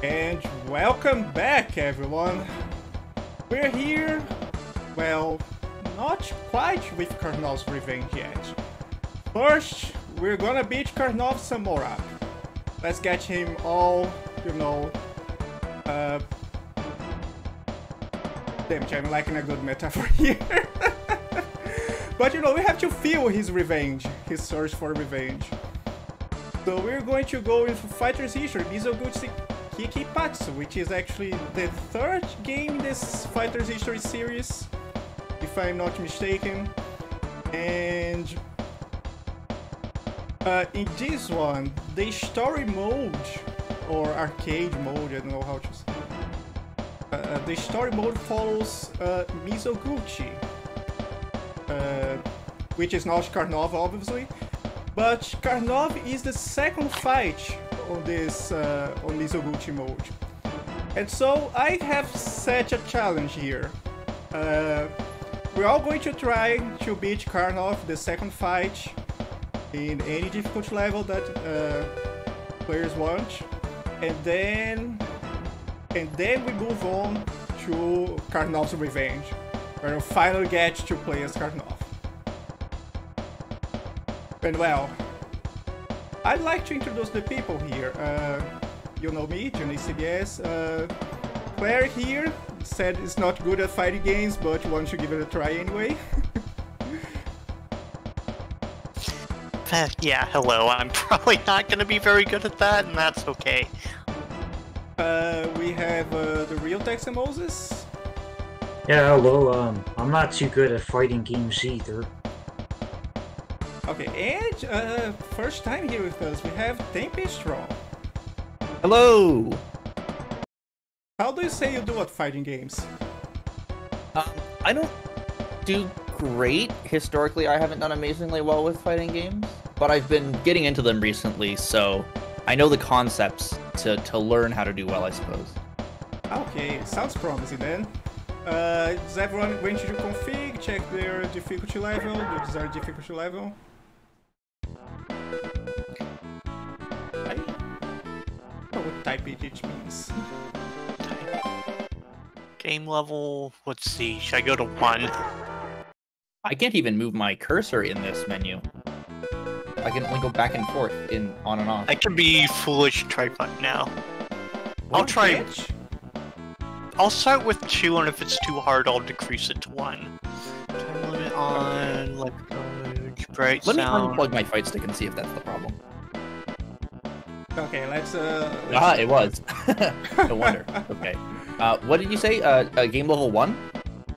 And welcome back, everyone. We're here, well, not quite with Karnov's revenge yet. First, we're gonna beat Karnov some more up. Let's get him all, damn, I'm lacking a good metaphor here. But we have to feel his revenge, his search for revenge. So we're going to go into Fighter's History, Mizoguchi Kikippatsu, which is actually the third game in this Fighter's History series, if I'm not mistaken. And in this one, the story mode, or arcade mode, I don't know how to say. The story mode follows Mizoguchi, which is not Karnov, obviously. But Karnov is the second fight on this on Mizoguchi mode, and so I have set a challenge here. We're all going to try to beat Karnov the second fight in any difficulty level that players want, and then we move on to Karnov's revenge, where we finally get to play as Karnov. And well, I'd like to introduce the people here. You know me, JST. Claire here said it's not good at fighting games, but wants to give it a try anyway. Yeah, hello. I'm probably not going to be very good at that, and that's okay. We have the real Texan Moses. Yeah, hello. I'm not too good at fighting games either. Okay, and first time here with us, we have Tempestron. Hello! How do you say you do at fighting games? I don't do great. Historically, I haven't done amazingly well with fighting games, but I've been getting into them recently, so I know the concepts to learn how to do well, I suppose. Okay, sounds promising then. Is everyone going to do config, check their difficulty level, the desired difficulty level? I don't know what type it each means. Game level, let's see, should I go to 1? I can't even move my cursor in this menu. I can only go back and forth on and off. I can be foolish and try button now. I'll try. I'll start with 2, and if it's too hard, I'll decrease it to 1. Time limit on, like, bright Let sound. me unplug my fight stick and see if that's the problem. Okay, let's it was. No wonder. Okay. What did you say? Game level 1?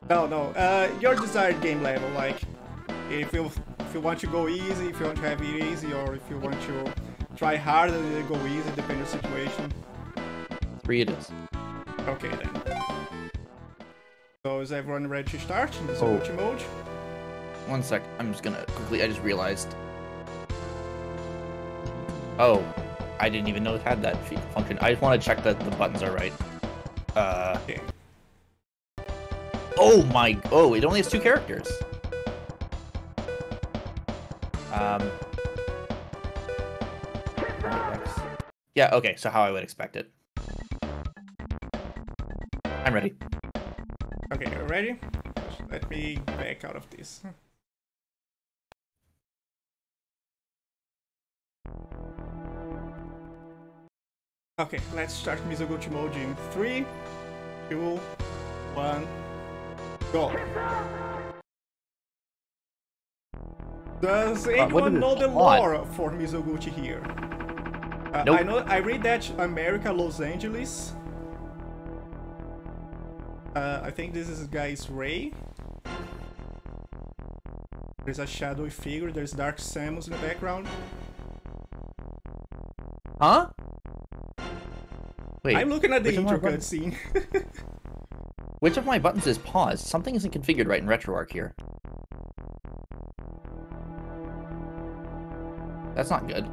No. Your desired game level, like if you want to go easy, if you want to have it easy, or if you want to try hard and then go easy, depending on the situation. 3 it is. Okay then. So is everyone ready to start in this mode? 1 sec. I'm just gonna quickly. I just realized. Oh, I didn't even know it had that function. I just want to check that the buttons are right. Okay. Oh my! Oh, it only has 2 characters. Yeah. Okay. So how I would expect it. I'm ready. Okay, you ready? Let me back out of this. Okay, let's start Mizoguchi mode in 3, 2, 1, go! Does anyone know the lore for Mizoguchi here? Nope. I read that America, Los Angeles. I think this guy's Ray. There's a shadowy figure, there's Dark Samus in the background. Huh? Wait, I'm looking at the intro cutscene. Which of my buttons is paused? Something isn't configured right in RetroArch here. That's not good.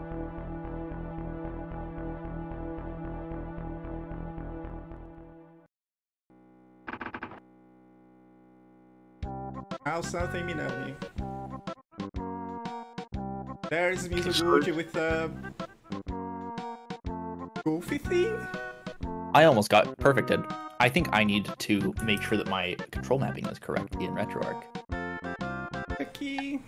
Now something Minami. There's Mizoguchi with a goofy theme? I almost got perfected. I think I need to make sure that my control mapping is correct in RetroArch. Okay.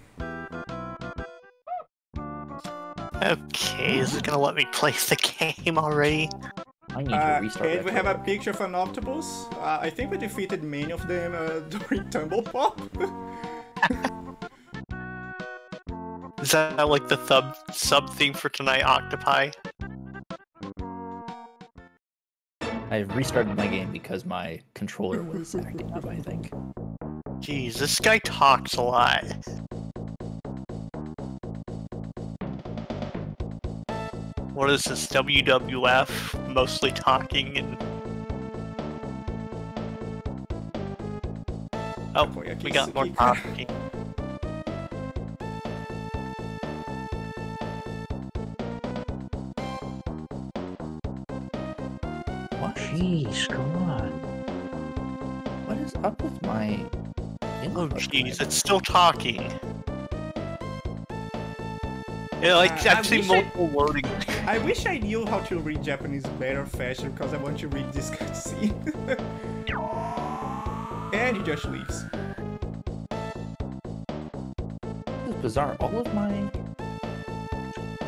Okay, is it gonna let me play the game already? I need to restart. And we have a picture of an octopus. I think we defeated many of them during Tumble Pop. Is that like the sub theme for tonight, Octopi? I've restarted my game because my controller was acting up, I think. Jeez, this guy talks a lot. What is this, WWF? Mostly talking and... Oh, we got more talking. Jeez, come on. What is up with my... Oh jeez, it's still talking. Yeah, like, I've seen multiple wording. I wish I knew how to read Japanese better faster, because I want to read this cutscene. And he just leaves. This is bizarre. All of my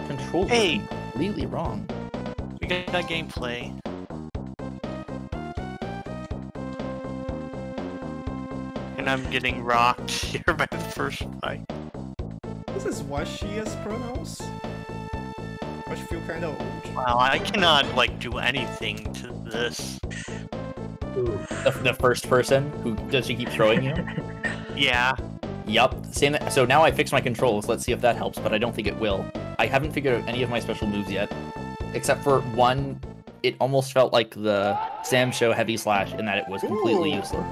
controls are completely wrong. We got gameplay. And I'm getting rocked here by the first fight. This is Washia's pronouns. I feel kind of old. Wow, I cannot like do anything to this. The first person who does she keep throwing you? Yeah. Yup. So now I fixed my controls. Let's see if that helps, but I don't think it will. I haven't figured out any of my special moves yet, except for one. It almost felt like the Sam Show Heavy Slash in that it was completely useless.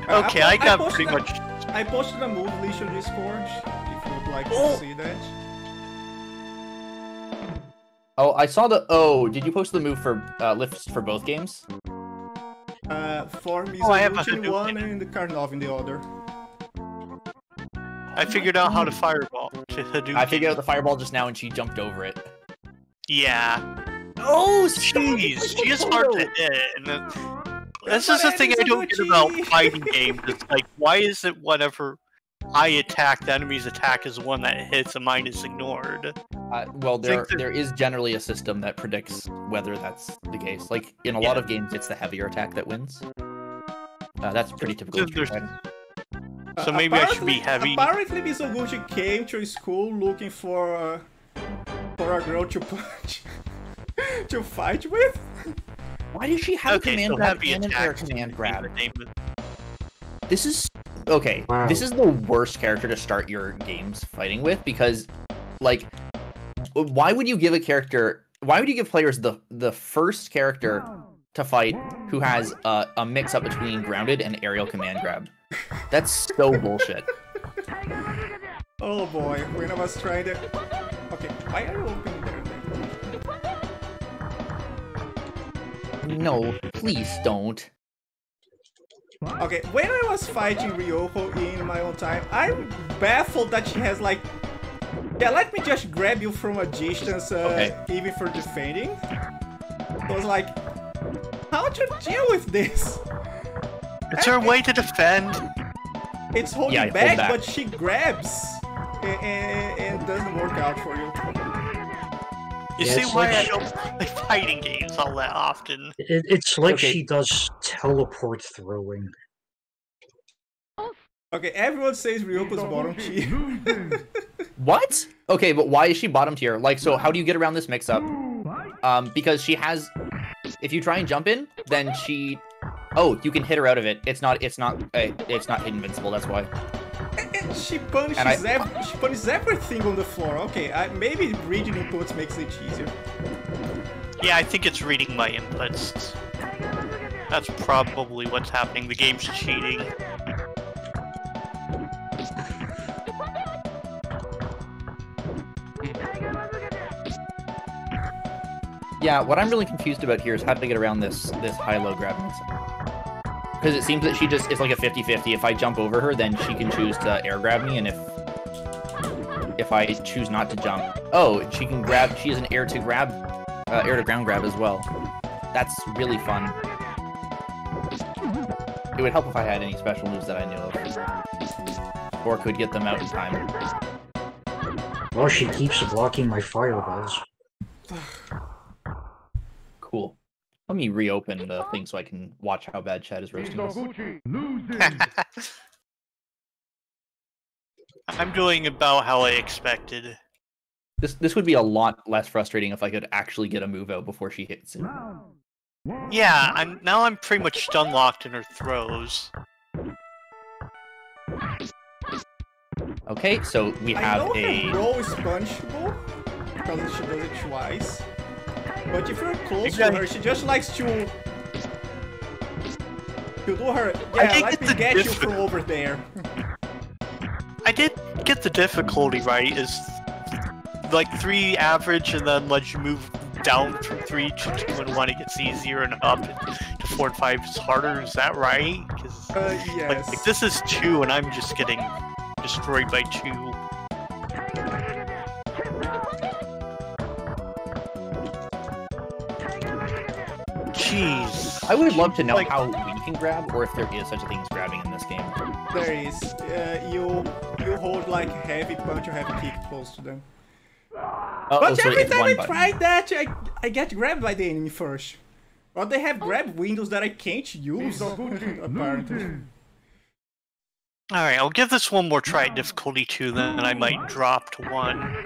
Okay, I got pretty much... I posted a move list on Discord, if you would like to see that. Oh, I saw the... Oh, did you post the move for lifts for both games? For Mizoguchi in one and the Karnov in the other. I figured out how to fireball. I figured out the fireball just now and she jumped over it. Yeah. Oh, jeez, she is hard to hit. And this is the thing I don't get about fighting games. It's like, why is it whenever I attack, the enemy's attack is the one that hits and mine is ignored? Well, there is generally a system that predicts whether that's the case. Like, in a lot of games, it's the heavier attack that wins. That's pretty typical. So maybe I should be heavy. Apparently, Mizoguchi came to school looking for a girl to punch, to fight with. Why does she have command grab and an air command grab? This is okay. Wow. This is the worst character to start your games fighting with because, like, why would you give a character? Why would you give players the first character to fight who has a mix-up between grounded and aerial command grab? That's so bullshit. Oh boy, when I was trying to... Okay, why are you opening there? No, please don't. Okay, when I was fighting Ryoko in my own time, I'm baffled that she has like... Yeah, let me just grab you from a distance, even for defending. I was like, how to deal with this? Is there a way to defend? It's holding back, but she grabs and doesn't work out for you. You see why I don't play fighting games all that often? It's like she does teleport throwing. Okay, everyone says Ryoko's bottom tier. What? Okay, but why is she bottom tier? Like, so how do you get around this mix-up? Because she has... If you try and jump in, then she... Oh, you can hit her out of it. It's not invincible, that's why. And she punishes everything on the floor. Okay, maybe reading inputs makes it easier. Yeah, I think it's reading my inputs. That's probably what's happening. The game's cheating. Yeah, what I'm really confused about here is how to get around this high-low grab. Because it seems that she just is like a 50-50. If I jump over her, then she can choose to air grab me, and if I choose not to jump... Oh, she can grab... She has an air to grab air to ground grab as well. That's really fun. It would help if I had any special moves that I knew of. Or could get them out in time. Well, she keeps blocking my fireballs. Cool. Let me reopen the thing so I can watch how bad Chad is roasting us. I'm doing about how I expected. This would be a lot less frustrating if I could actually get a move out before she hits it. Yeah, I'm pretty much stun locked in her throws. Okay, so we have her roll is punishable because she does it twice. But if you're close to her, she just likes to do her. Yeah, let me get you from over there. I did get the difficulty right. Is like 3 average, and then let you move down from 3 to 2 and 1. It gets easier, and up to 4 and 5 is harder. Is that right? Because yes. like this is 2, and I'm just getting destroyed by 2. Jeez. I would love to know how we can grab, or if there is such a thing as grabbing in this game. There is. You hold like heavy punch or heavy kick close to them. But so every time I try that, I get grabbed by the enemy first. Or they have grab windows that I can't use, apparently. Alright, I'll give this one more try at difficulty 2, then I might drop to 1.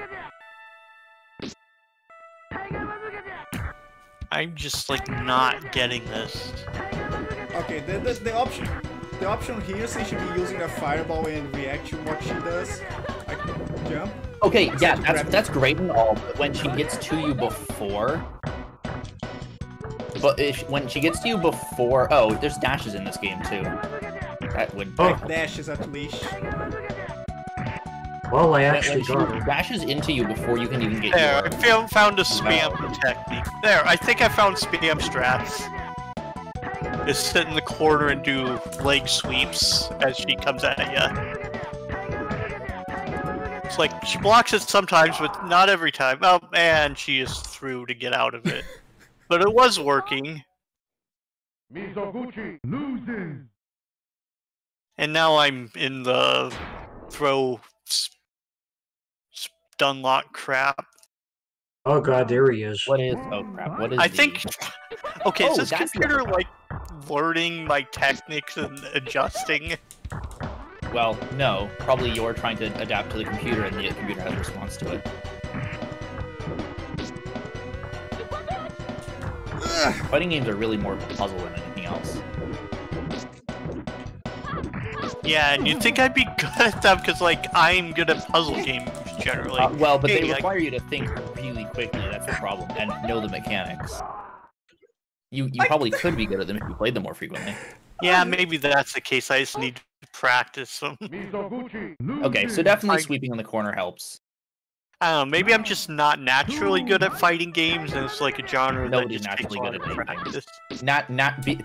I'm just, like, not getting this. Okay, the option here, since she'll be using a fireball and react to what she does, I can jump. Okay, yeah, that's great and all, but when she gets to you before... But when she gets to you before... Oh, there's dashes in this game, too. That would... Dashes at least. Well, I actually got her. Dashes into you before you can even get there, I found a spam technique. There, I think I found spam strats. Is sit in the corner and do leg sweeps as she comes at you. It's like, she blocks it sometimes, but not every time. Oh, and she is through to get out of it. But it was working. Mizoguchi loses. And now I'm in the throw stun lock crap. Oh god, there he is. What is... Oh crap, what is I think... Okay, is this that's computer, like, learning my techniques and adjusting? Well, no. Probably you're trying to adapt to the computer and the computer has a response to it. Fighting games are really more puzzle than anything else. Yeah, and you'd think I'd be good at them because, like, I'm good at puzzle games generally. Well, but they require you to think really quickly, that's the problem, and know the mechanics. You probably could be good at them if you played them more frequently. Yeah, maybe that's the case. I just need to practice them. Okay, so definitely sweeping in the corner helps. I don't know, maybe I'm just not naturally good at fighting games, and it's like a genre that just naturally takes good a lot of at practice.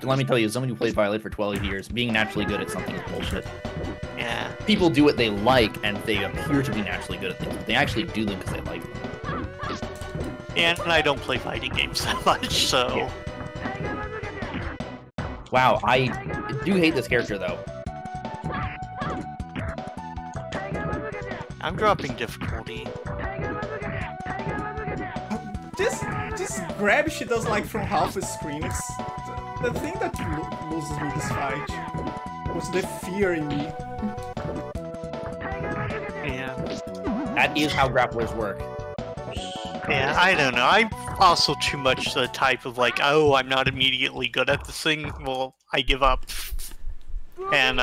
Let me tell you, as someone who played Violet for 12 years, being naturally good at something is bullshit. Yeah. People do what they like, and they appear to be naturally good at things, but they actually do them because they like them. And I don't play fighting games that much, so... Yeah. Wow, I do hate this character, though. I'm dropping difficulty. This grab she does like from half a screen. It's the thing that loses me this fight was the fear in me. Yeah. That is how grapplers work. Yeah, I don't know. I'm also too much the type of like, oh, I'm not immediately good at this thing. Well, I give up. And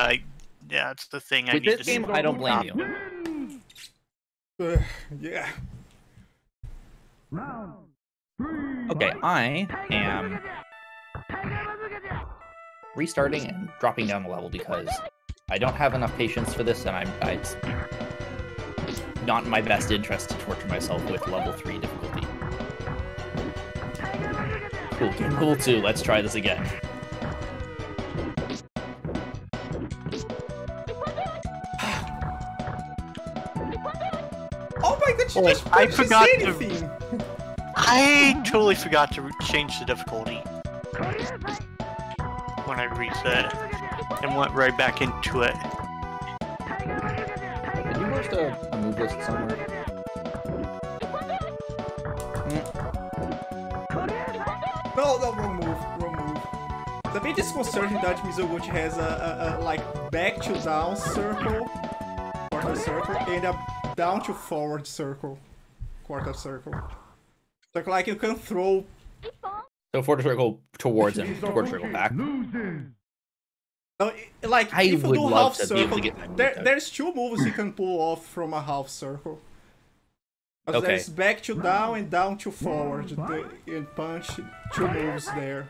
yeah, it's the thing I need to With this game, I don't blame you. Yeah. Okay, I am restarting and dropping down the level because I don't have enough patience for this, and it's not in my best interest to torture myself with level 3 difficulty. Cool, game level 2, let's try this again. Oh my god, she just I forgot anything! I totally forgot to change the difficulty when I reset and went right back into it. Did you post a move list somewhere? No, wrong move. The bit disconcerting that Mizoguchi has a like back to down circle, quarter circle, and a down to forward circle, quarter circle. So like you can throw. So forward circle towards him, forward circle back. No, like I if you would do love half to be able to circle, get my there's two moves you can pull off from a half circle. Okay. There's back to down and down to forward, and punch, two moves there.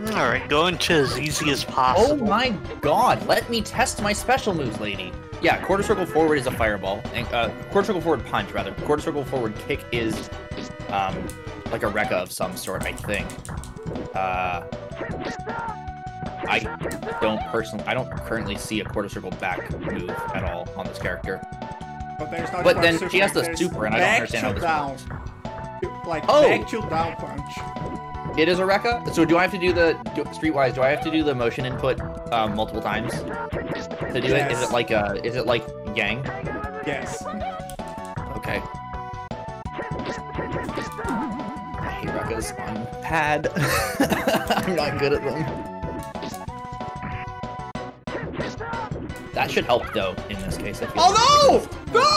Alright, going to as easy as Oh possible. my god, let me test my special moves, lady. Yeah, quarter circle forward is a fireball. And quarter circle forward punch, rather. Quarter circle forward kick is like a Rekka of some sort, I think. I don't currently see a quarter circle back move at all on this character. But then she has the super, and I don't understand how this works. Like back to down punch. It is a Rekka? So do I have to do the streetwise? Do I have to do the motion input multiple times to do it? Is it like Yang? Yes. Okay. I hate Rekkas on pad. I'm not good at them. That should help though in this case. I feel Oh no! No!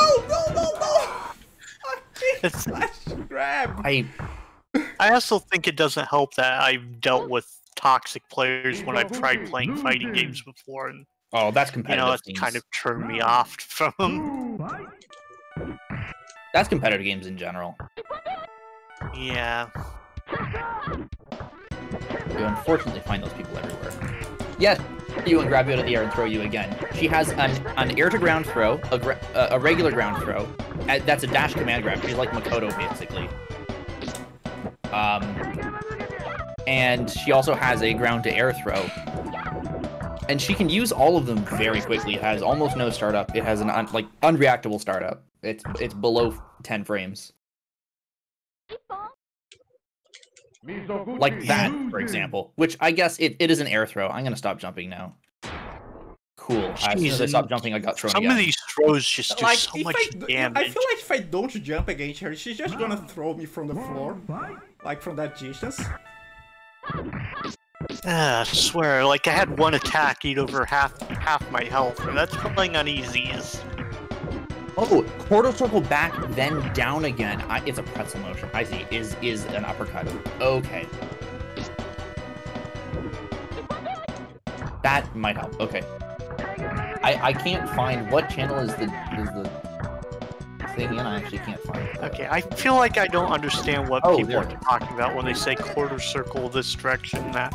It's- Slash grab. I also think it doesn't help that I've dealt with toxic players when I've tried playing fighting games before, and Oh, that's competitive. it's kind of turned me off from them. That's competitive games in general. Yeah. You unfortunately find those people everywhere. Yes, you and grab you out of the air and throw you again. She has an air to ground throw, a regular ground throw. That's a dash command grab. She's like Makoto basically. And she also has a ground to air throw. And she can use all of them very quickly. It has almost no startup. It has an unreactable startup. It's below 10 frames. Like that, for example. Which I guess it is an air throw. I'm gonna stop jumping now. Cool. As soon as I stopped jumping, I got thrown Some again. of these throws just do Like, so much damage. I feel like if I don't jump against her, she's just gonna throw me from the floor, like from that distance. I swear, like I had one attack eat over half my health, and that's playing on easies. Oh, quarter circle back, then down again. It's a pretzel motion. I see. Is an uppercut. Okay. That might help. Okay. I can't find what channel is the thing in. I actually can't find it. Okay, I feel like I don't understand what Oh, people there are it is. talking about when they say quarter circle this direction, that.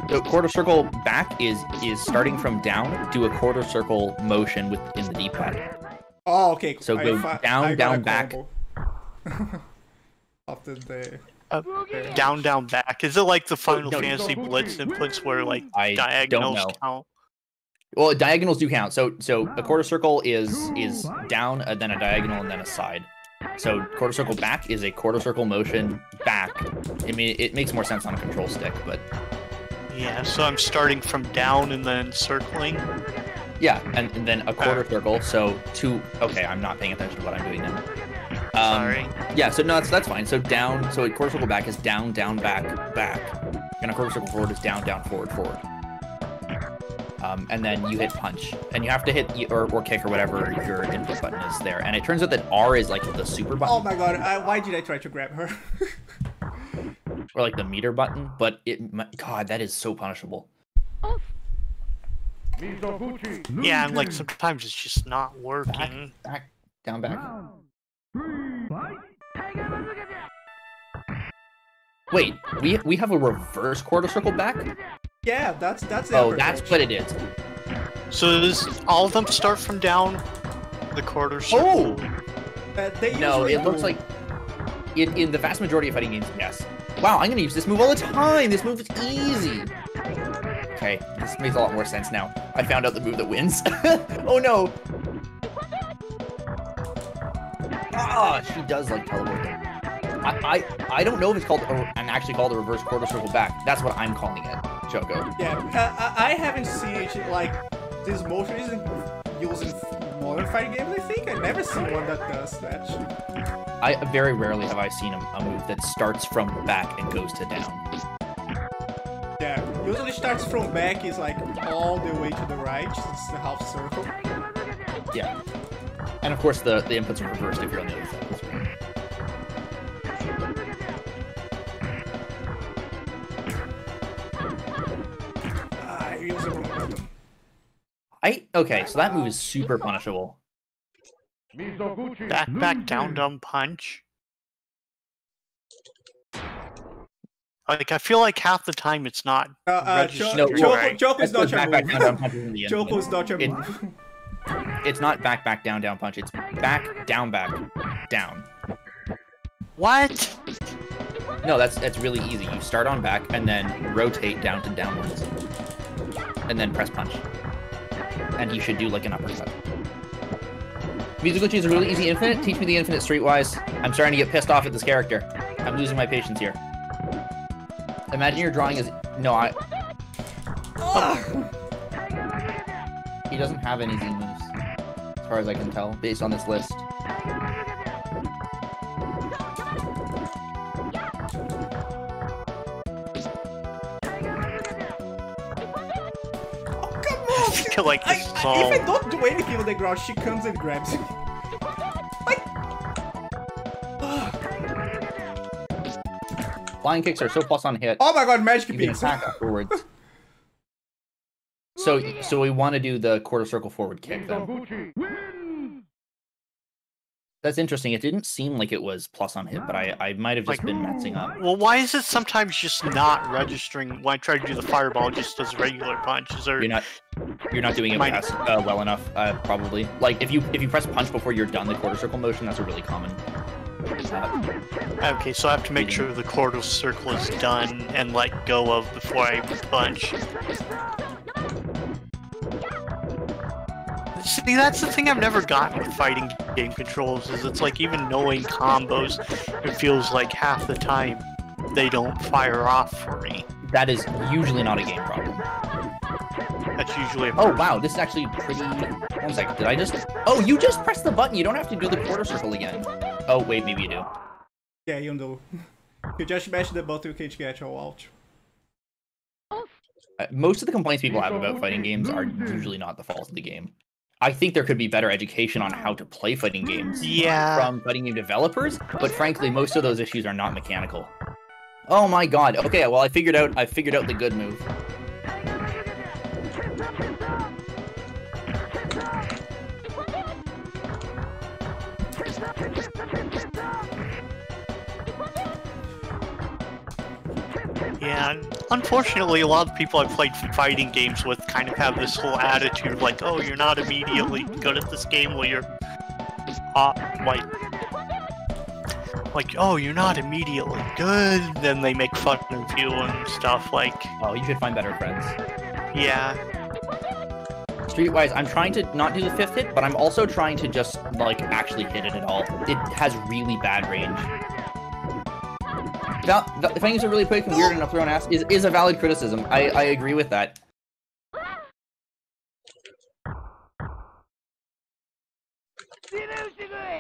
So quarter circle back is starting from down, do a quarter circle motion within the D-pad. Oh, okay. So go down, down, back. After the Down, down, back. Is it like the Final no, Fantasy Blitz inputs where like I diagonals don't know. count? Well, diagonals do count. So a quarter circle is down, then a diagonal, and then a side. So quarter circle back is a quarter circle motion back. I mean, it makes more sense on a control stick, but Yeah, so I'm starting from down and then circling. yeah, and then a quarter circle. So okay, I'm not paying attention to what I'm doing now. Sorry. Yeah, so no, that's fine. So down, so a quarter circle back is down, down, back, back, and a quarter circle forward is down, down, forward, forward. And then you hit punch, and you have to hit or kick or whatever your input button is there. And it turns out that R is like the super button. Oh my god, why did I try to grab her? Or like the meter button, but God, that is so punishable. Yeah, and like sometimes it's just not working. Back, down, back. Wait, we have a reverse quarter circle back? Yeah, that's the Oh, uppercut. that's what it is. So does all of them start from down the quarter circle? They No, usually it looks do. like in the vast majority of fighting games, yes. Wow, I'm gonna use this move all the time. This move is easy. Okay, this makes a lot more sense now. I found out the move that wins. Oh no. Oh, she does like teleporting. I don't know if it's called actually called a reverse quarter circle back. That's what I'm calling it, Choco. Yeah, I haven't seen it like this motion isn't used in modern fighting games. I think I've never seen one that does that. Very rarely have I seen a move that starts from back and goes to down. Yeah, usually starts from back is like all the way to the right. It's the half circle. Yeah, and of course the inputs are reversed if you're on the other side of the screen. Okay, so that move is super punishable. Back, down, punch. Like, I feel like half the time it's not registered right. Choco's not your move. Choco's Choco's not your move. It's not back, down, punch. It's back, down. What? No, that's really easy. You start on back and then rotate down to downwards. And then press punch. And you should do like an uppercut. Mizoguchi is a really easy infinite. Teach me the infinite streetwise. I'm starting to get pissed off at this character. I'm losing my patience here. Imagine your drawing is... No, He doesn't have any Z moves, as far as I can tell, based on this list. I feel like this is all... If I don't do anything on the ground, she comes and grabs me. Flying kicks are so plus on hit. Oh my god, magic You can beats. attack afterwards. So we want to do the quarter circle forward kick then. That's interesting. It didn't seem like it was plus on hit, but I might have just been messing up. Well, why is it sometimes just not registering when I try to do the fireball just as regular punches? Or You're not doing it well enough, probably. Like if you press punch before you're done the quarter circle motion, that's a really common. Okay, so I have to make sure the quarter circle is done and let go of before I punch. See, that's the thing I've never gotten with fighting game controls, is it's like even knowing combos, it feels like half the time they don't fire off for me. That is usually not a game problem. That's usually a Oh wow, this is actually pretty... 1 second, did I just... Oh, you just press the button, you don't have to do the quarter circle again. Oh wait, maybe you do. Yeah, you do. You just mash the button, you can't get your out. Most of the complaints people have about fighting games are usually not the fault of the game. I think there could be better education on how to play fighting games from fighting game developers, but frankly, most of those issues are not mechanical. Oh my god. Okay, well I figured out the good move. Yeah, unfortunately, a lot of people I've played fighting games with kind of have this whole attitude of like, oh, you're not immediately good at this game while you're, like, oh, you're not immediately good, then they make fun of you and stuff, like... Oh, you should find better friends. Yeah. Streetwise, I'm trying to not do the 5th hit, but I'm also trying to just, like, actually hit it at all. It has really bad range. The things are really quick and weird and a thrown ass is a valid criticism. I agree with that.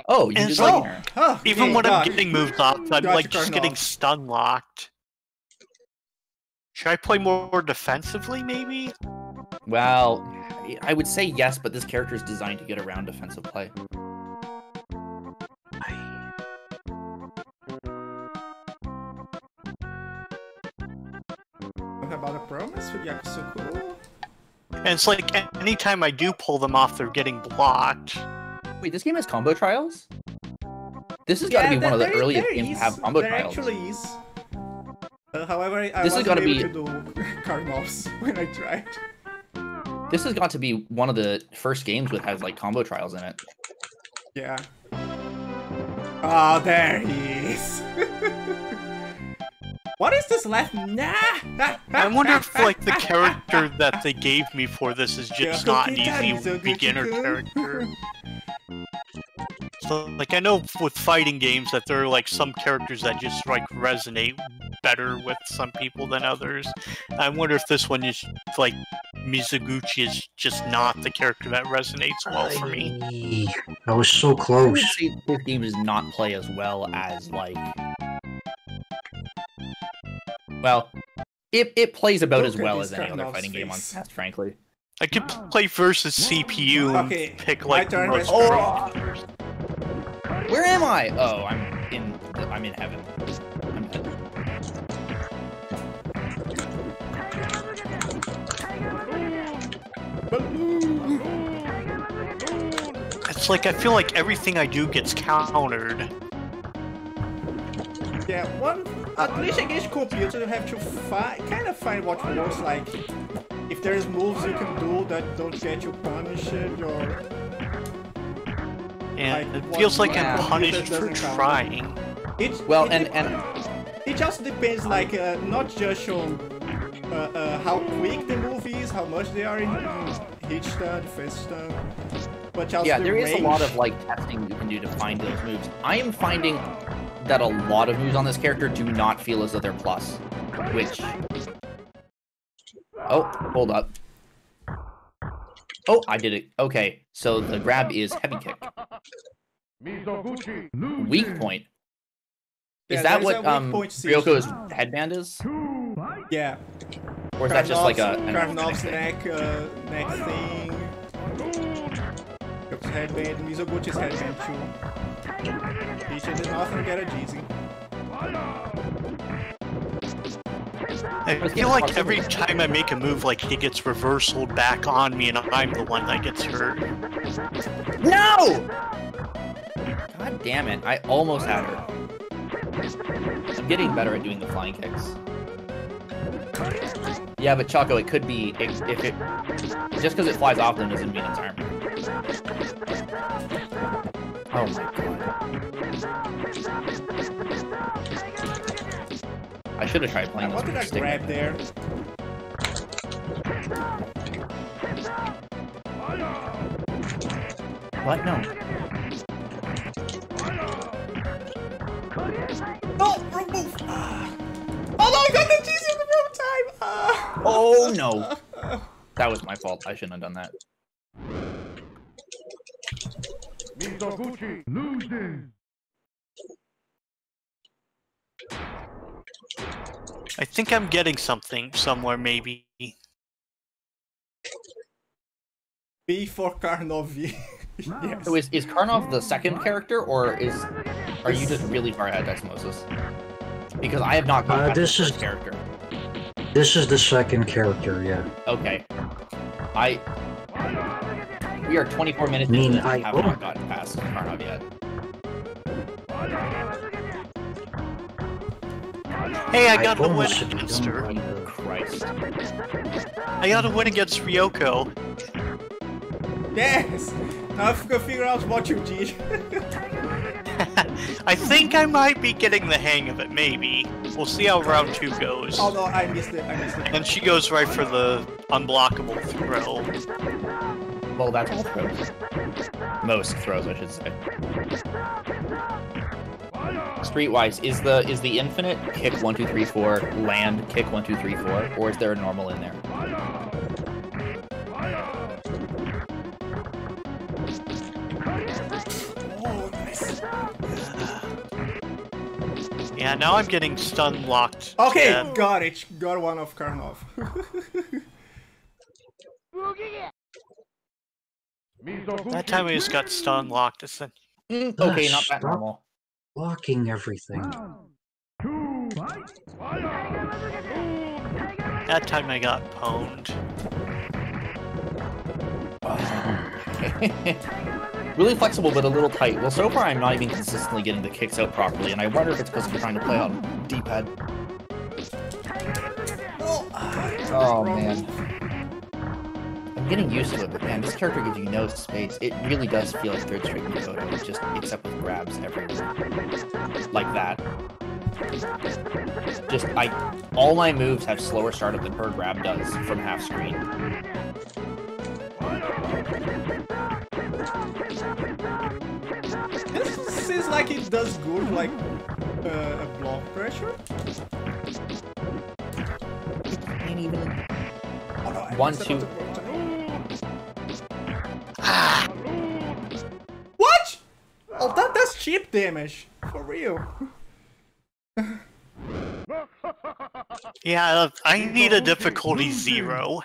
Oh, you did like her. Huh, Even when I'm getting moved off, I'm like just getting stun locked. Should I play more defensively, maybe? Well, I would say yes, but this character is designed to get around defensive play. About a promise with Yakusoku. And it's like anytime I do pull them off, they're getting blocked. Wait, this game has combo trials? This has got to be one of the earliest games to have combo trials. There actually is. However, I this wasn't able to do Karnovs when I tried. This has got to be one of the first games that has like combo trials in it. Yeah. Oh, there he is. What is this left? Nah! I wonder if, like, the character that they gave me for this is just not an easy beginner character. So, like, I know with fighting games that there are, like, some characters that just, like, resonate better with some people than others. I wonder if this one is, like, Mizoguchi is just not the character that resonates well for me. I was so I would close. say this game does not play as well as, like... Well, it plays about as well as any other fighting game on SNES, frankly. I could play versus CPU and pick, like, the most... Where am I? Oh, I'm in heaven. I'm dead. It's like, I feel like everything I do gets countered. Yeah, at least against computer you have to kind of find what works, like, if there's moves you can do that don't get you punished, or... Yeah, like, it feels like I'm punished for trying. It just depends, like, not just on how quick the move is, how much they are in hit stun, defense stun, but just there is a lot of, like, testing you can do to find those moves. I am finding that a lot of moves on this character do not feel as though they're plus, which... Oh, hold up. Oh, I did it. Okay, so the grab is heavy kick. Weak point. Is that what Ryoko's headband is? Yeah. Or is that just like a... Karnov's neck thing. Headband, Mizoguchi's headband too. Each did not forget a Jeezy. I feel like every time I make a move, like, he gets reversaled back on me and I'm the one that gets hurt. No! God damn it, I almost had her. I'm getting better at doing the flying kicks. Yeah, but Choco, it could be, if it just because it flies off them doesn't mean it's armor. Oh my god. I should have tried playing What did I grab there? What? No. No! Wrong move! Oh no, I got the cheese in the wrong time! Oh no! That was my fault. I shouldn't have done that. Mizoguchi loses. I think I'm getting something somewhere, maybe. B for Karnov. Yes. So is Karnov the second character, or are you just really far ahead, Dexmosis? Because I have not got this character. This is the second character, yeah. Okay. We are 24 minutes into this and have not gotten past Karnov yet. Hey, I got a win against her. Christ. I got a win against Ryoko. Yes! Now I can figure out what you did. I think I might be getting the hang of it, maybe. We'll see how round 2 goes. Oh no, I missed it. And she goes right for the unblockable throw. Well, that's all throws. Most throws, I should say. Streetwise, is the infinite kick 1 2 3 4 land kick 1 2 3 4, or is there a normal in there? Oh, nice. Yeah, now I'm getting stun locked. Okay, got it. Got one of Karnov. That time I just got stun locked. Okay, not that normal. Blocking everything. That time I got pwned. Really flexible, but a little tight. Well, so far I'm not even consistently getting the kicks out properly, and I wonder if it's because I'm trying to play on D-pad. Oh, man. I'm getting used to it, but man, this character gives you no space. It really does feel like third street Makoto, just except with grabs everywhere. Like that. Just, all my moves have slower startup than her grab does from half screen. This seems like it does good, like a block pressure. Can't even. Oh, no, 1, 2. What? Oh, that's cheap damage. For real. Yeah, I need a difficulty 0.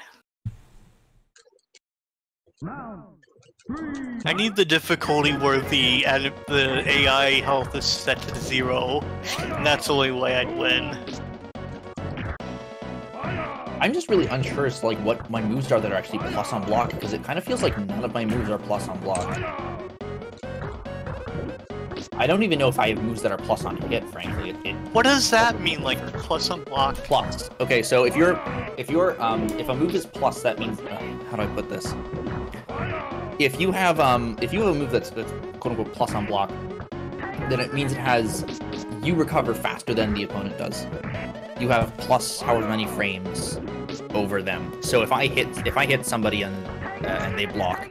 I need the difficulty where the AI health is set to 0, and that's the only way I'd win. I'm just really unsure as to like what my moves are that are actually plus on block, because it kind of feels like none of my moves are plus on block. I don't even know if I have moves that are plus on hit, frankly. What does that mean, like plus on block? Plus. Okay, so if a move is plus, that means how do I put this? If you have a move that's quote unquote plus on block, then it means it has you recover faster than the opponent does. You have plus however many frames over them. So if I hit somebody and they block,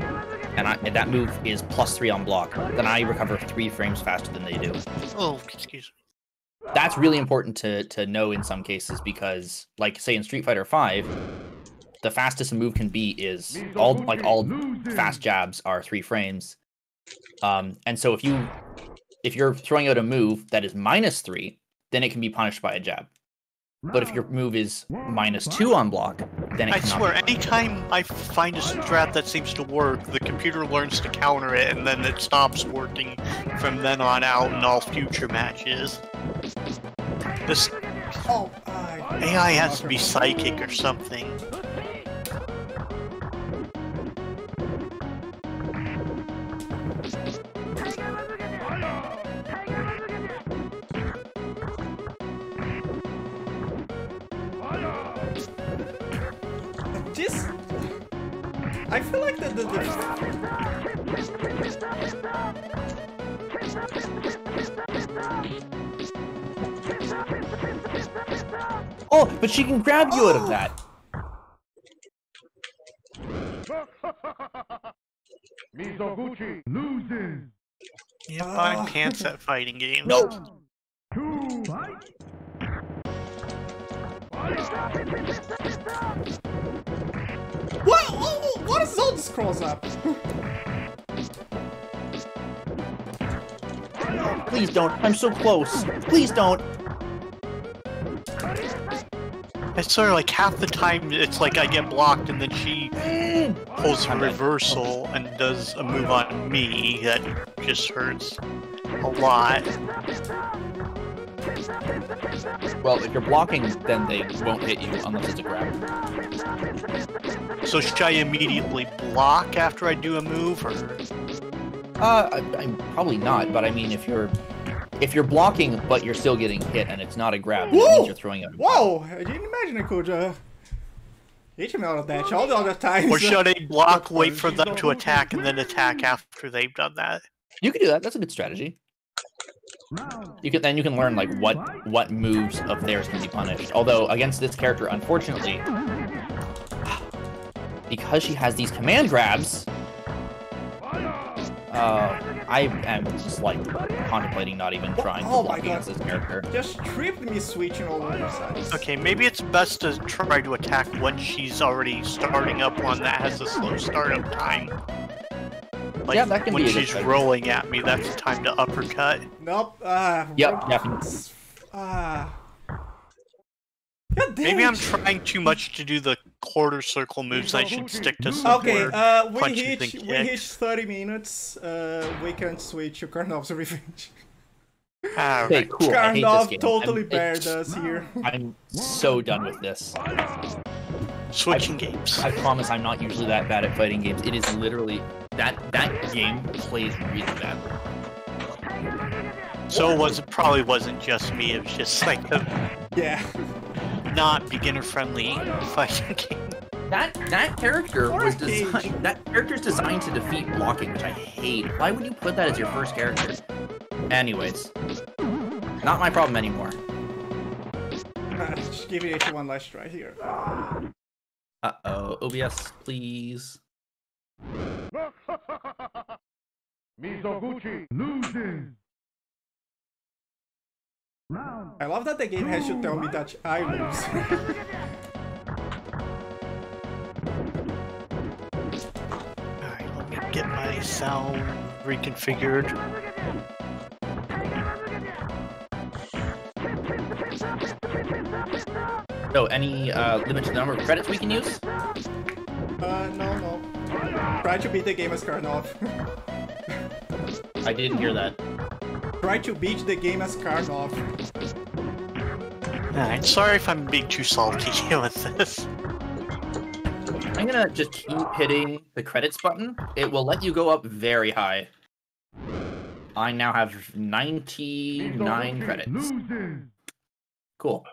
and that move is +3 on block, then I recover 3 frames faster than they do. Oh, excuse me. That's really important to know in some cases, because, like, say in Street Fighter V, the fastest a move can be is all fast jabs are 3 frames. And so if you're throwing out a move that is -3, then it can be punished by a jab. But if your move is -2 on block, then it I cannot swear, be punished. anytime I find a strat that seems to work, the computer learns to counter it, and then it stops working from then on out in all future matches. This AI has to be psychic or something. I feel like Oh, but she can grab you out of that. Mizoguchi loses. Yep, I'm pants at fighting games. Nope. 2 fight. What? Oh, what is all this cross up? Please don't. I'm so close. Please don't. It's sort of like half the time it's like I get blocked and then she pulls a reversal and does a move on me that just hurts a lot. Well, if you're blocking, then they won't hit you unless it's a grab. So should I immediately block after I do a move, or? I'm probably not, but I mean, if you're blocking but you're still getting hit and it's not a grab, it means you're throwing out. Whoa! I didn't imagine it could hit me out of that all the other times. Or should I block, wait for them to attack, and then attack after they've done that? You can do that. That's a good strategy. You can learn like what moves of theirs can be punished. Although against this character, unfortunately, because she has these command grabs, I am just like contemplating not even trying to block against this character. Just tripped me switching all over sides. Okay, maybe it's best to try to attack when she's already starting up one that has a slow startup time. Like, yeah, that can when be she's rolling at me, that's the time to uppercut. Nope. Yep, definitely. Maybe I'm trying too much to do the quarter circle moves. I should stick to some more punches and we hit kicks. 30 minutes. We can switch to Karnov's Revenge. Okay, cool. I hate this Karnov game. totally bared us here. I'm so done with this. Switching games. I promise I'm not usually that bad at fighting games. It is literally that game plays really bad. So it probably wasn't just me. It was just like a not beginner-friendly fighting game. That character was designed. That character's designed to defeat blocking, which I hate. Why would you put that as your first character? Anyways, not my problem anymore. Just give it one last try here. Uh-oh, OBS, please. Mizoguchi loses. Round. I love that the game has to tell me that I lose. Alright, let me get my sound reconfigured. So, any limit to the number of credits we can use? No. Try to beat the game as Karnov. I didn't hear that. Try to beat the game as Karnov. Alright, sorry if I'm being too salty with this. I'm gonna just keep hitting the credits button. It will let you go up very high. I now have 99 credits. Cool.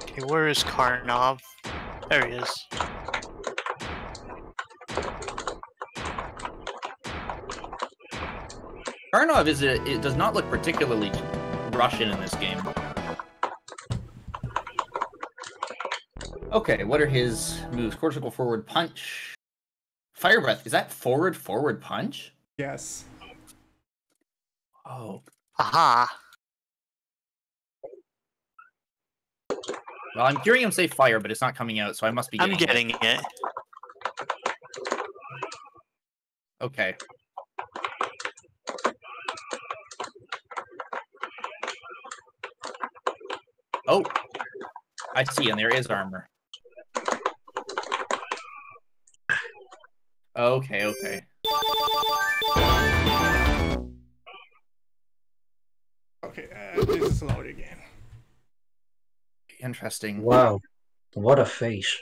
Okay, where is Karnov? There he is. Karnov it does not look particularly Russian in this game. Okay, what are his moves? Cortical forward punch. Fire breath. Is that forward punch? Yes. Oh. Aha! Well, I'm hearing him say fire, but it's not coming out, so I must be I'm getting it. Okay. Oh! I see, and there is armor. Okay. Okay, this is loaded again. Interesting. Wow, what a face.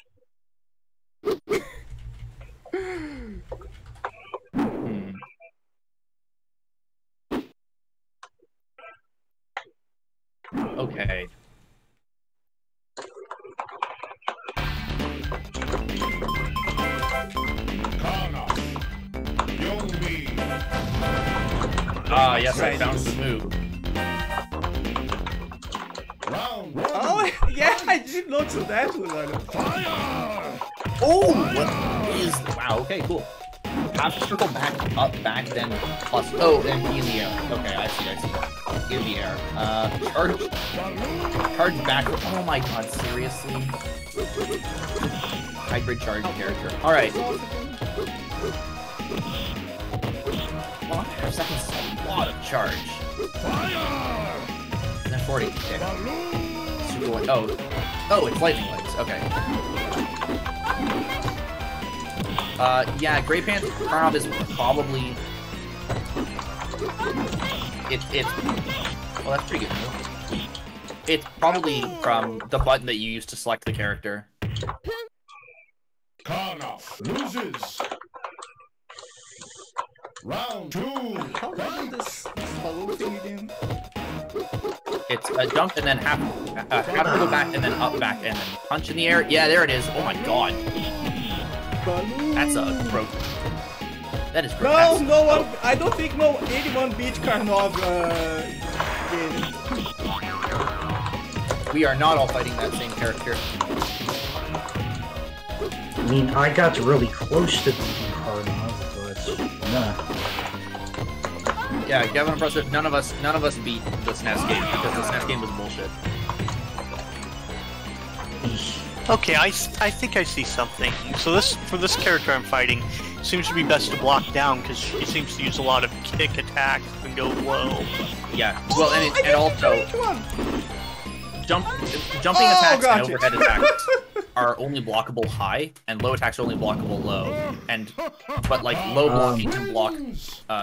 Okay. Ah, yes, I found the move. Oh, yeah, I didn't notice that one. Oh, what is... Wow, okay, cool. Have to circle back, up, back, then plus... Oh, then be in the air. Okay, I see. In the air. Charge back. Oh my god, seriously? Hybrid charge character. Alright. 1 seconds is a lot of charge. And then 40. Okay. Oh, it's lightning legs. Okay. Yeah, Grey Pants Karnov is probably... It's... Well, that's pretty good. It's probably from the button that you use to select the character. Karnov loses. Round 2. How do I do this balloon thing again? It's a jump and then have to go back and then up, back, and then punch in the air. Yeah, there it is. Oh my god. Balloon. That's a broke. That is gross. No one. I don't think anyone beat Karnov game. We are not all fighting that same character. I mean, I got really close to beating Karnov, but nah. Yeah, Gavin Impressive. None of us beat the SNES game because the SNES game was bullshit. Okay, I think I see something. So for this character I'm fighting, it seems to be best to block down because she seems to use a lot of kick attacks and go low. Yeah. Well, and also jumping attacks and overhead attacks are only blockable high, and low attacks are only blockable low. But like low blocking can block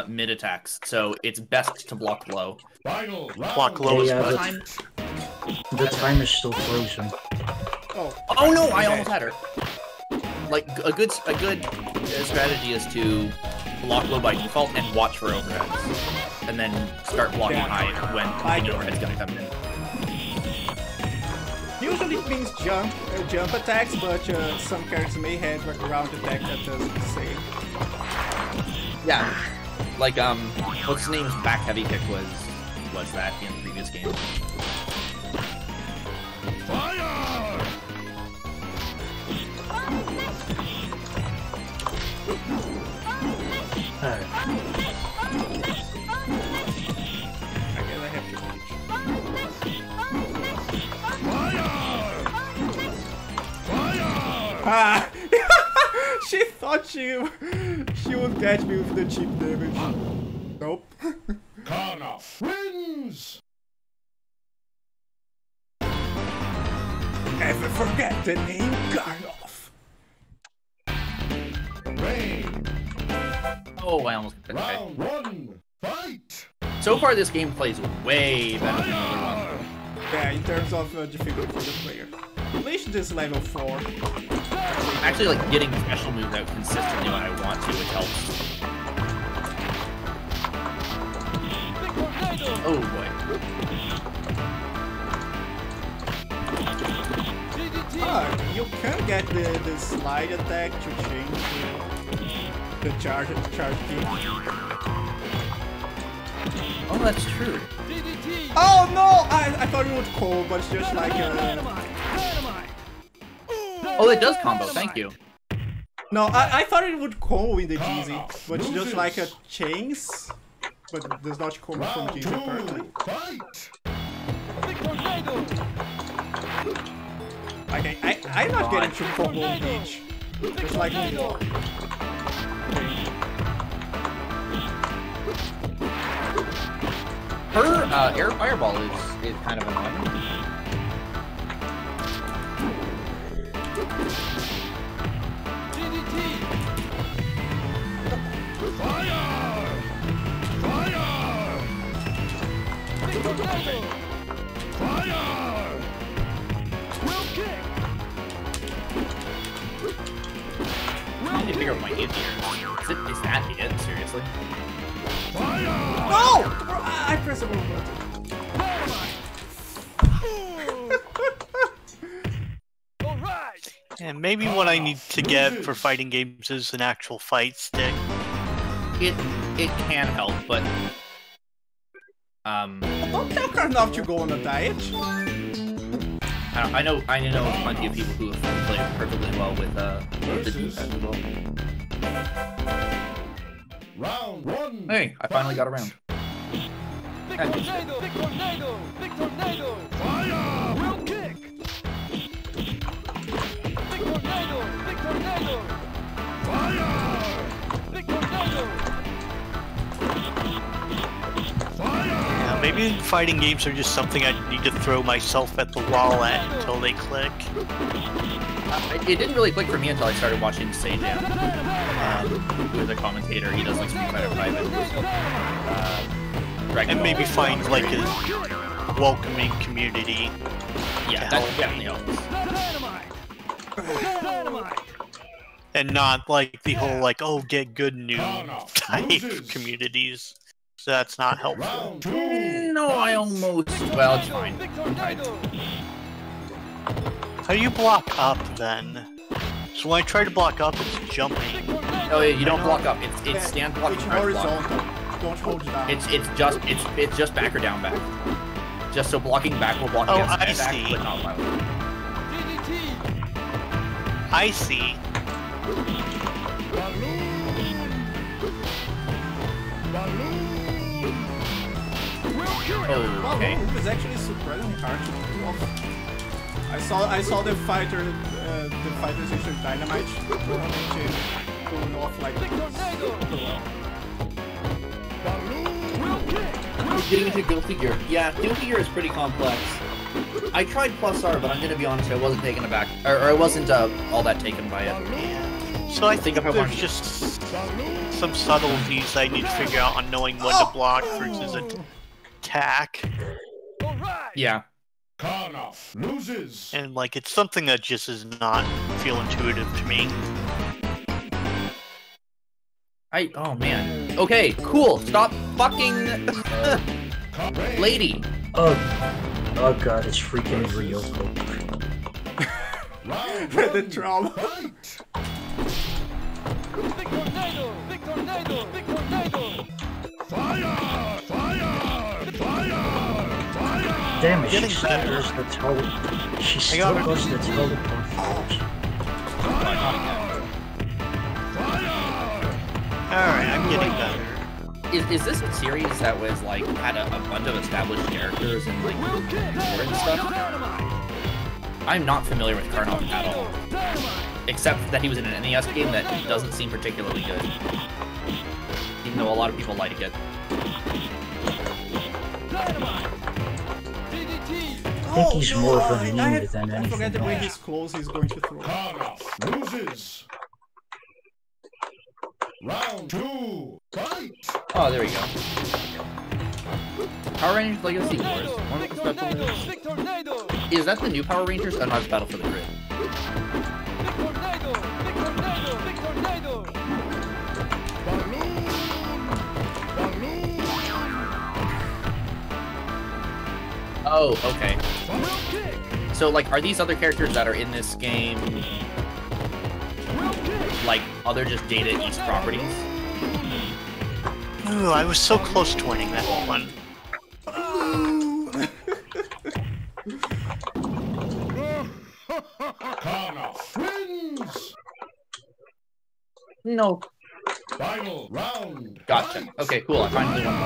mid attacks, so it's best to block low. Block low is best. The time is still frozen. Oh no! I almost had her. Like a good strategy is to block low by default and watch for overheads, and then start blocking high when the overhead's gonna come in. Usually it means jump attacks, but some characters may have a ground attack that does the same. Yeah, like what's his name's back heavy kick was that in the previous game. Ah! She thought she would catch me with the cheap damage. Nope. Karnov wins! Never forget the name Karnov. Rain. Oh, I almost got that. Round one. Fight! So far, this game plays way better than the other one. Yeah, in terms of difficulty for the player. At least this level 4. Actually, like getting special moves out consistently when I want to, which helps. Oh boy. You can get the slide attack to change the charge key. Oh, that's true. Oh no! I thought it would call, but it's just like Oh, it does combo. Thank you. No, I thought it would call in the GZ, but it's just like a chains, but it does not come from GZ apparently. Fight! Like I'm not getting to combo each. Just like Her air fireball is kind of annoying. I need to figure out my hit here. Is that it? Seriously? no! I pressed the wrong button. And maybe what I need to get for fighting games is an actual fight stick. It can help, but Don't tell Karnov to go on a diet. I know plenty of people who have played perfectly well with the D-pad as well. Round one. Hey, I finally got around. Fire! Yeah, maybe fighting games are just something I need to throw myself at the wall at until they click. It didn't really click for me until I started watching Seijan, who is a commentator. He does like Street Fighter 5 and And maybe find like a welcoming community. yeah, that definitely helps. And not like the whole like, oh, get good new type communities. So that's not helpful. Round two. No, I almost. Well, it's fine. I'm tied. How do you block up then? So when I try to block up, it's jumping. Oh, yeah, you don't block up. It's stand blocking. It's press block. horizontal. Don't hold it down. It's just back or down back. Just so blocking back will block against I back, see. but not violent. I see. Oh, okay. It was actually surprisingly hard to pull off. I saw the fighters issue Dynamite pulling off like super well. Getting into Guilty Gear. Yeah, Guilty Gear is pretty complex. I tried Plus R, but I'm gonna be honest, I wasn't taken aback, or I wasn't all that taken by it. So I think there's just some subtleties I need to figure out on knowing when to block versus attack. Yeah. Karnov loses. And like, it's something that just does not feel intuitive to me. Oh man. Okay, cool. Stop fucking lady. Oh god, it's freaking Ryoko. The trauma. Damn it, she Getting still better. does the teleport. She still does the teleport. Alright, I'm getting better. Is this a series that was like had a bunch of established characters and like lore and stuff? I'm not familiar with Karnov at all. except that he was in an NES game that doesn't seem particularly good. Even though a lot of people like it. I think he's more of a meme than I forget the anything way else. his clothes he's going to throw. Karnov loses. Round 2, fight! Oh, there we go. Power Rangers Legacy Wars. One of the special moves. Is that the new Power Rangers? Oh, no, it's Battle for the Grid. Oh, okay. So, like, are these other characters that are in this game, like, other just Data East properties? Ooh, I was so close to winning that one. Karnov wins! No. Final round! Gotcha. Okay, cool. I finally won.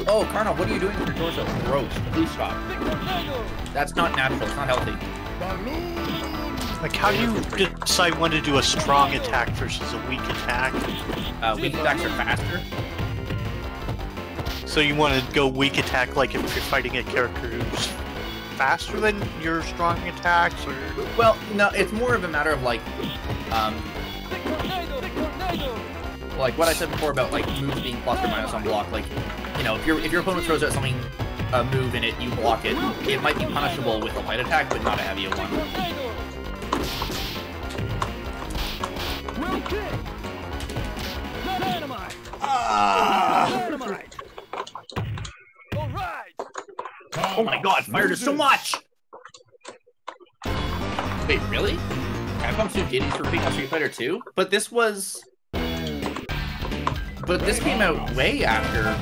Oh, Karnov, what are you doing with your torso? Gross. Please stop. That's not natural. It's not healthy. Like, how do you decide when to do a strong attack versus a weak attack? Weak attacks are faster. So you want to go weak attack, like if you're fighting a character who's faster than your strong attacks, or? Well, no, it's more of a matter of like what I said before about like moves being plus or minus on block. Like, you know, if your opponent throws out something, a move in it, you block it. It might be punishable with a light attack, but not a heavy one. Oh my god, fired so much! Wait, really? Capcom sued Diddy's for ripping off Street Fighter 2? But this was... But this came out way after...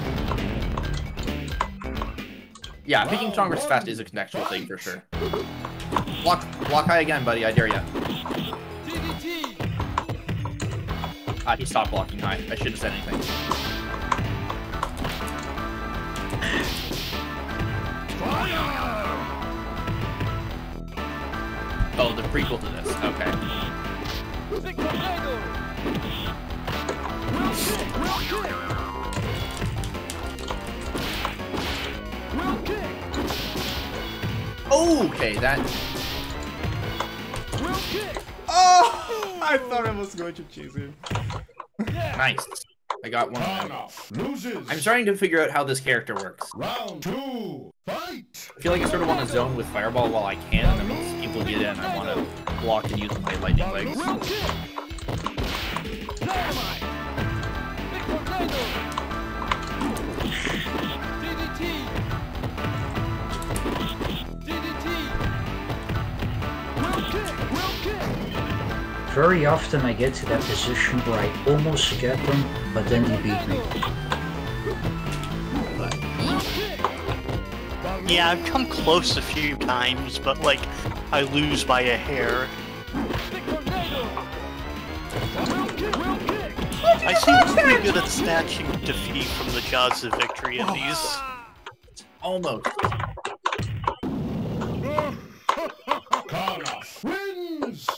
Yeah, picking strong versus fast is a contextual thing for sure. Block high again, buddy, I dare ya. Ah, he stopped blocking high. I shouldn't have said anything. Oh, the prequel to this. Okay. Okay, that... Oh! I thought I was going to cheese him. Nice. I got one. Karnov loses. I'm starting to figure out how this character works. Round 2, fight! I feel like I sort of want to zone with Fireball while I can, and then once people get in, I want to block and use my lightning legs. Very often I get to that position where I almost get them, but then they beat me. Yeah, I've come close a few times, but like, I lose by a hair. I seem pretty good at snatching defeat from the jaws of victory in these. Almost. Karnov wins!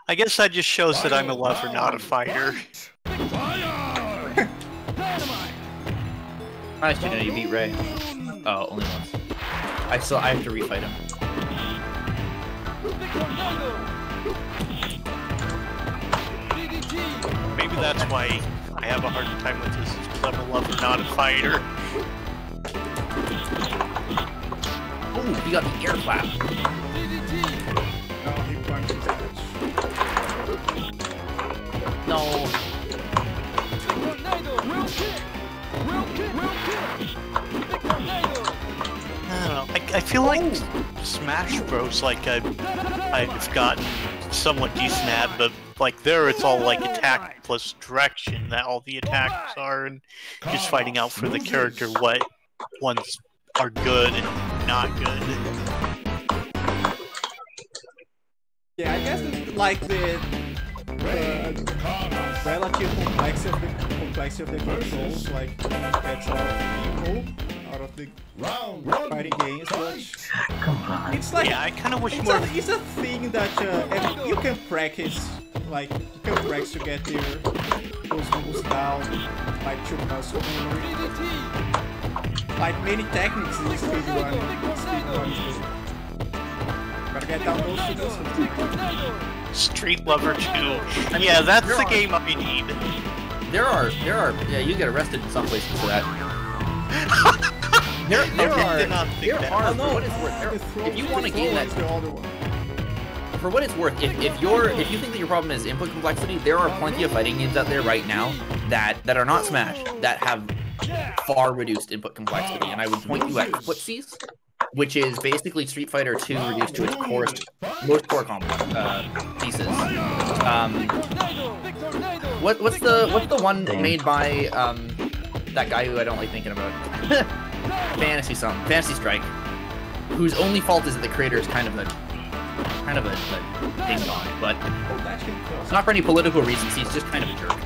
I guess that just shows that I'm a lover, not a fighter. Nice, you know, you beat Ray. Oh, only once. I have to refight him. Maybe that's why I have a hard time with this, is because I'm a lover, not a fighter. Oh, he got the air clap. Oh, he punched his edge. No. I don't know. I feel like Smash Bros. Like I've gotten somewhat decent at, but like there it's all like attack plus direction that all the attacks are, and just fighting out for the character what ones are good and not good. Yeah, I guess it's like relative complexity of the controls, like that's out of people, out of the fighting games, but Come on. it's like Yeah, I kind of wish more. it's a thing that you can practice, like you can practice to get those moves down, like to muscle memory. Like many techniques in speedrun. Gotta get down those two muscles. Street Lover 2. Yeah, that's the game I need. There are, yeah, you get arrested in some places for that. there are, for what it's worth, if you want a game that, for what it's worth, if you think that your problem is input complexity, there are plenty of fighting games out there right now that are not Smash, that have far reduced input complexity, and I would point you at Footsies, which is basically Street Fighter 2 reduced to its most core pieces. What's the one made by that guy who I don't like thinking about? Fantasy Strike, whose only fault is that the creator is kind of a ding dong, but it's not for any political reasons. He's just kind of a jerk.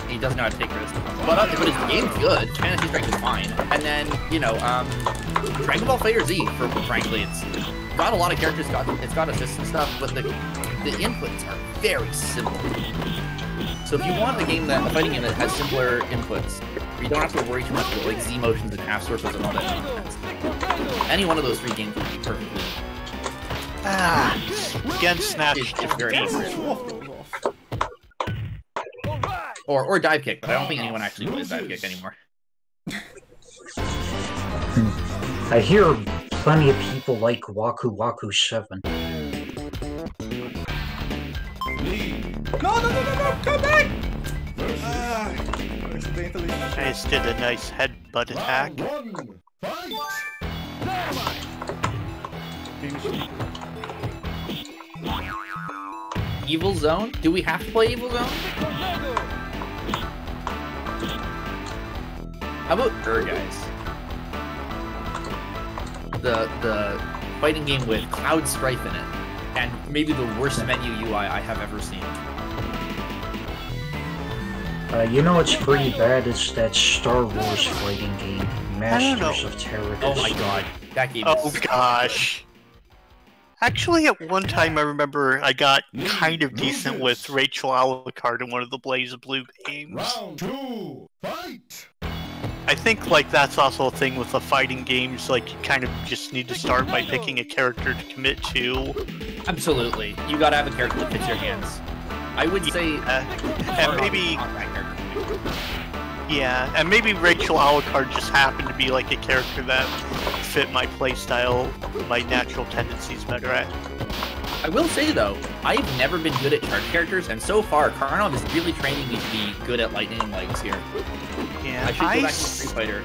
He doesn't know how to take criticism. But his game's good. Fantasy Strike is fine. And then, you know, Dragon Ball Fighter Z, frankly, it's got a lot of characters, it's got assists and stuff, but the inputs are very simple. So if you want a fighting game that has simpler inputs, where you don't have to worry too much about like Z motions and half circles and all that nonsense, any one of those 3 games would be perfectly. Against Smash. It's very appropriate. Or dive kick, but I don't think anyone actually plays dive kick anymore. I hear plenty of people like Waku Waku 7. No, come back! I just did a nice headbutt attack. Evil Zone? Do we have to play Evil Zone? How about Guys? The fighting game with Cloud Strife in it, and maybe the worst menu UI I have ever seen. You know what's pretty bad is that Star Wars fighting game, Masters of Terror. Oh my god, that game Oh gosh. Actually, at one time I remember I got kind of decent with Rachel Alucard in one of the BlazBlue games. Round 2, fight! I think like that's also a thing with the fighting games, like you kind of just need to start by picking a character to commit to. Absolutely. You gotta have a character that fits your hands. I would say and maybe and maybe Rachel Alucard just happened to be like a character that fit my playstyle, my natural tendencies better at. I will say though, I've never been good at charge characters, and so far Karnov is really training me to be good at lightning legs here. Yeah, I should go back to Street Fighter.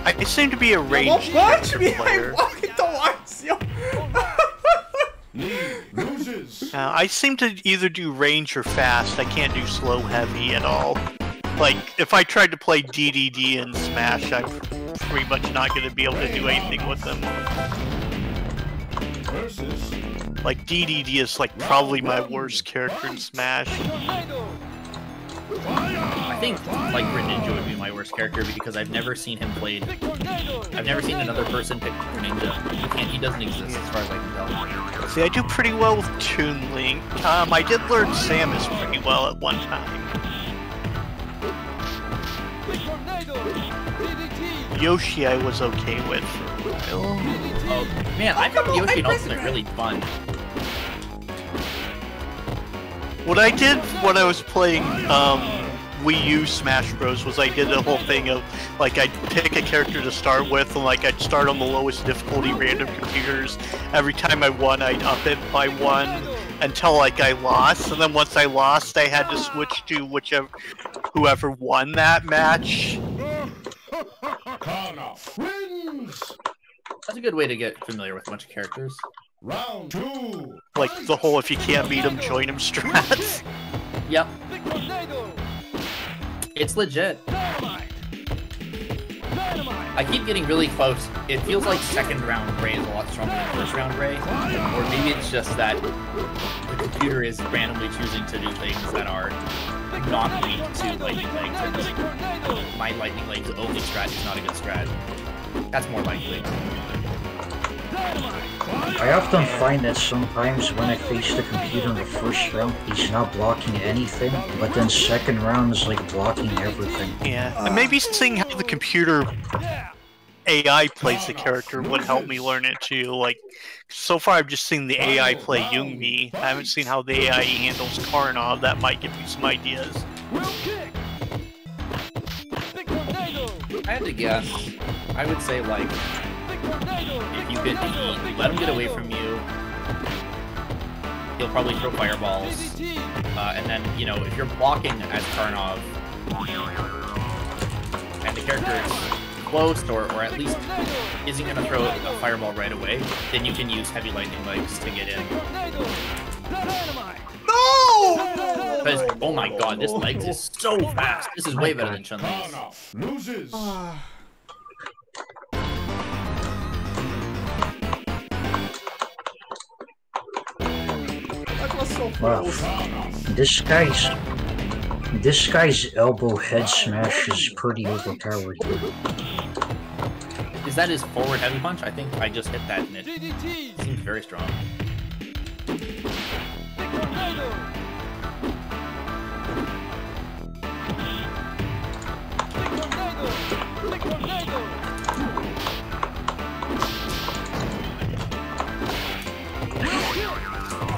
I seem to be a ranged player. I seem to either do range or fast. I can't do slow heavy at all. Like, if I tried to play DDD in Smash, I'm pretty much not going to be able to do anything with them. Like, DDD is like probably my worst character in Smash. I think like Greninja would be my worst character because I've never seen him played. I've never seen another person pick Greninja. He doesn't exist as far as I can tell. See, I do pretty well with Toon Link. I did learn Samus pretty well at one time. Yoshi I was okay with for a while. Oh man, I found Yoshi and Ultimate really fun. What I did when I was playing Wii U Smash Bros was I did a whole thing of like I'd pick a character to start with and like I'd start on the lowest difficulty random computers. Every time I won I'd up it by 1 until like I lost, and then once I lost I had to switch to whoever won that match. Karnov wins! That's a good way to get familiar with a bunch of characters. Round 2! Like the whole if you can't beat them, join them strats. Yep. It's legit. I keep getting really close. It feels like second round Ray is a lot stronger than first round Ray. Or maybe it's just that the computer is randomly choosing to do things that are not weak to lightning legs. And like, my lightning legs only strat is not a good strat. That's more likely. I often find that sometimes when I face the computer in the first round, he's not blocking anything, but then second round is like blocking everything. Yeah, and maybe seeing how the computer AI plays the character would help me learn it too. Like, so far I've just seen the AI play Youngmi. I haven't seen how the AI handles Karnov. That might give me some ideas. I had to guess. I would say like, if you could let him get away from you, he'll probably throw fireballs. And then, you know, if you're blocking as Karnov, and the character is close, or at least isn't going to throw a fireball right away, then you can use heavy lightning legs to get in. No! Because, oh my god, this legs is so fast. This is way better than Chun-Li's. Loses. That was so Wow. close. This guy's elbow head smash is pretty overpowered. Is that his forward heavy punch? I think I just hit that and it seems very strong.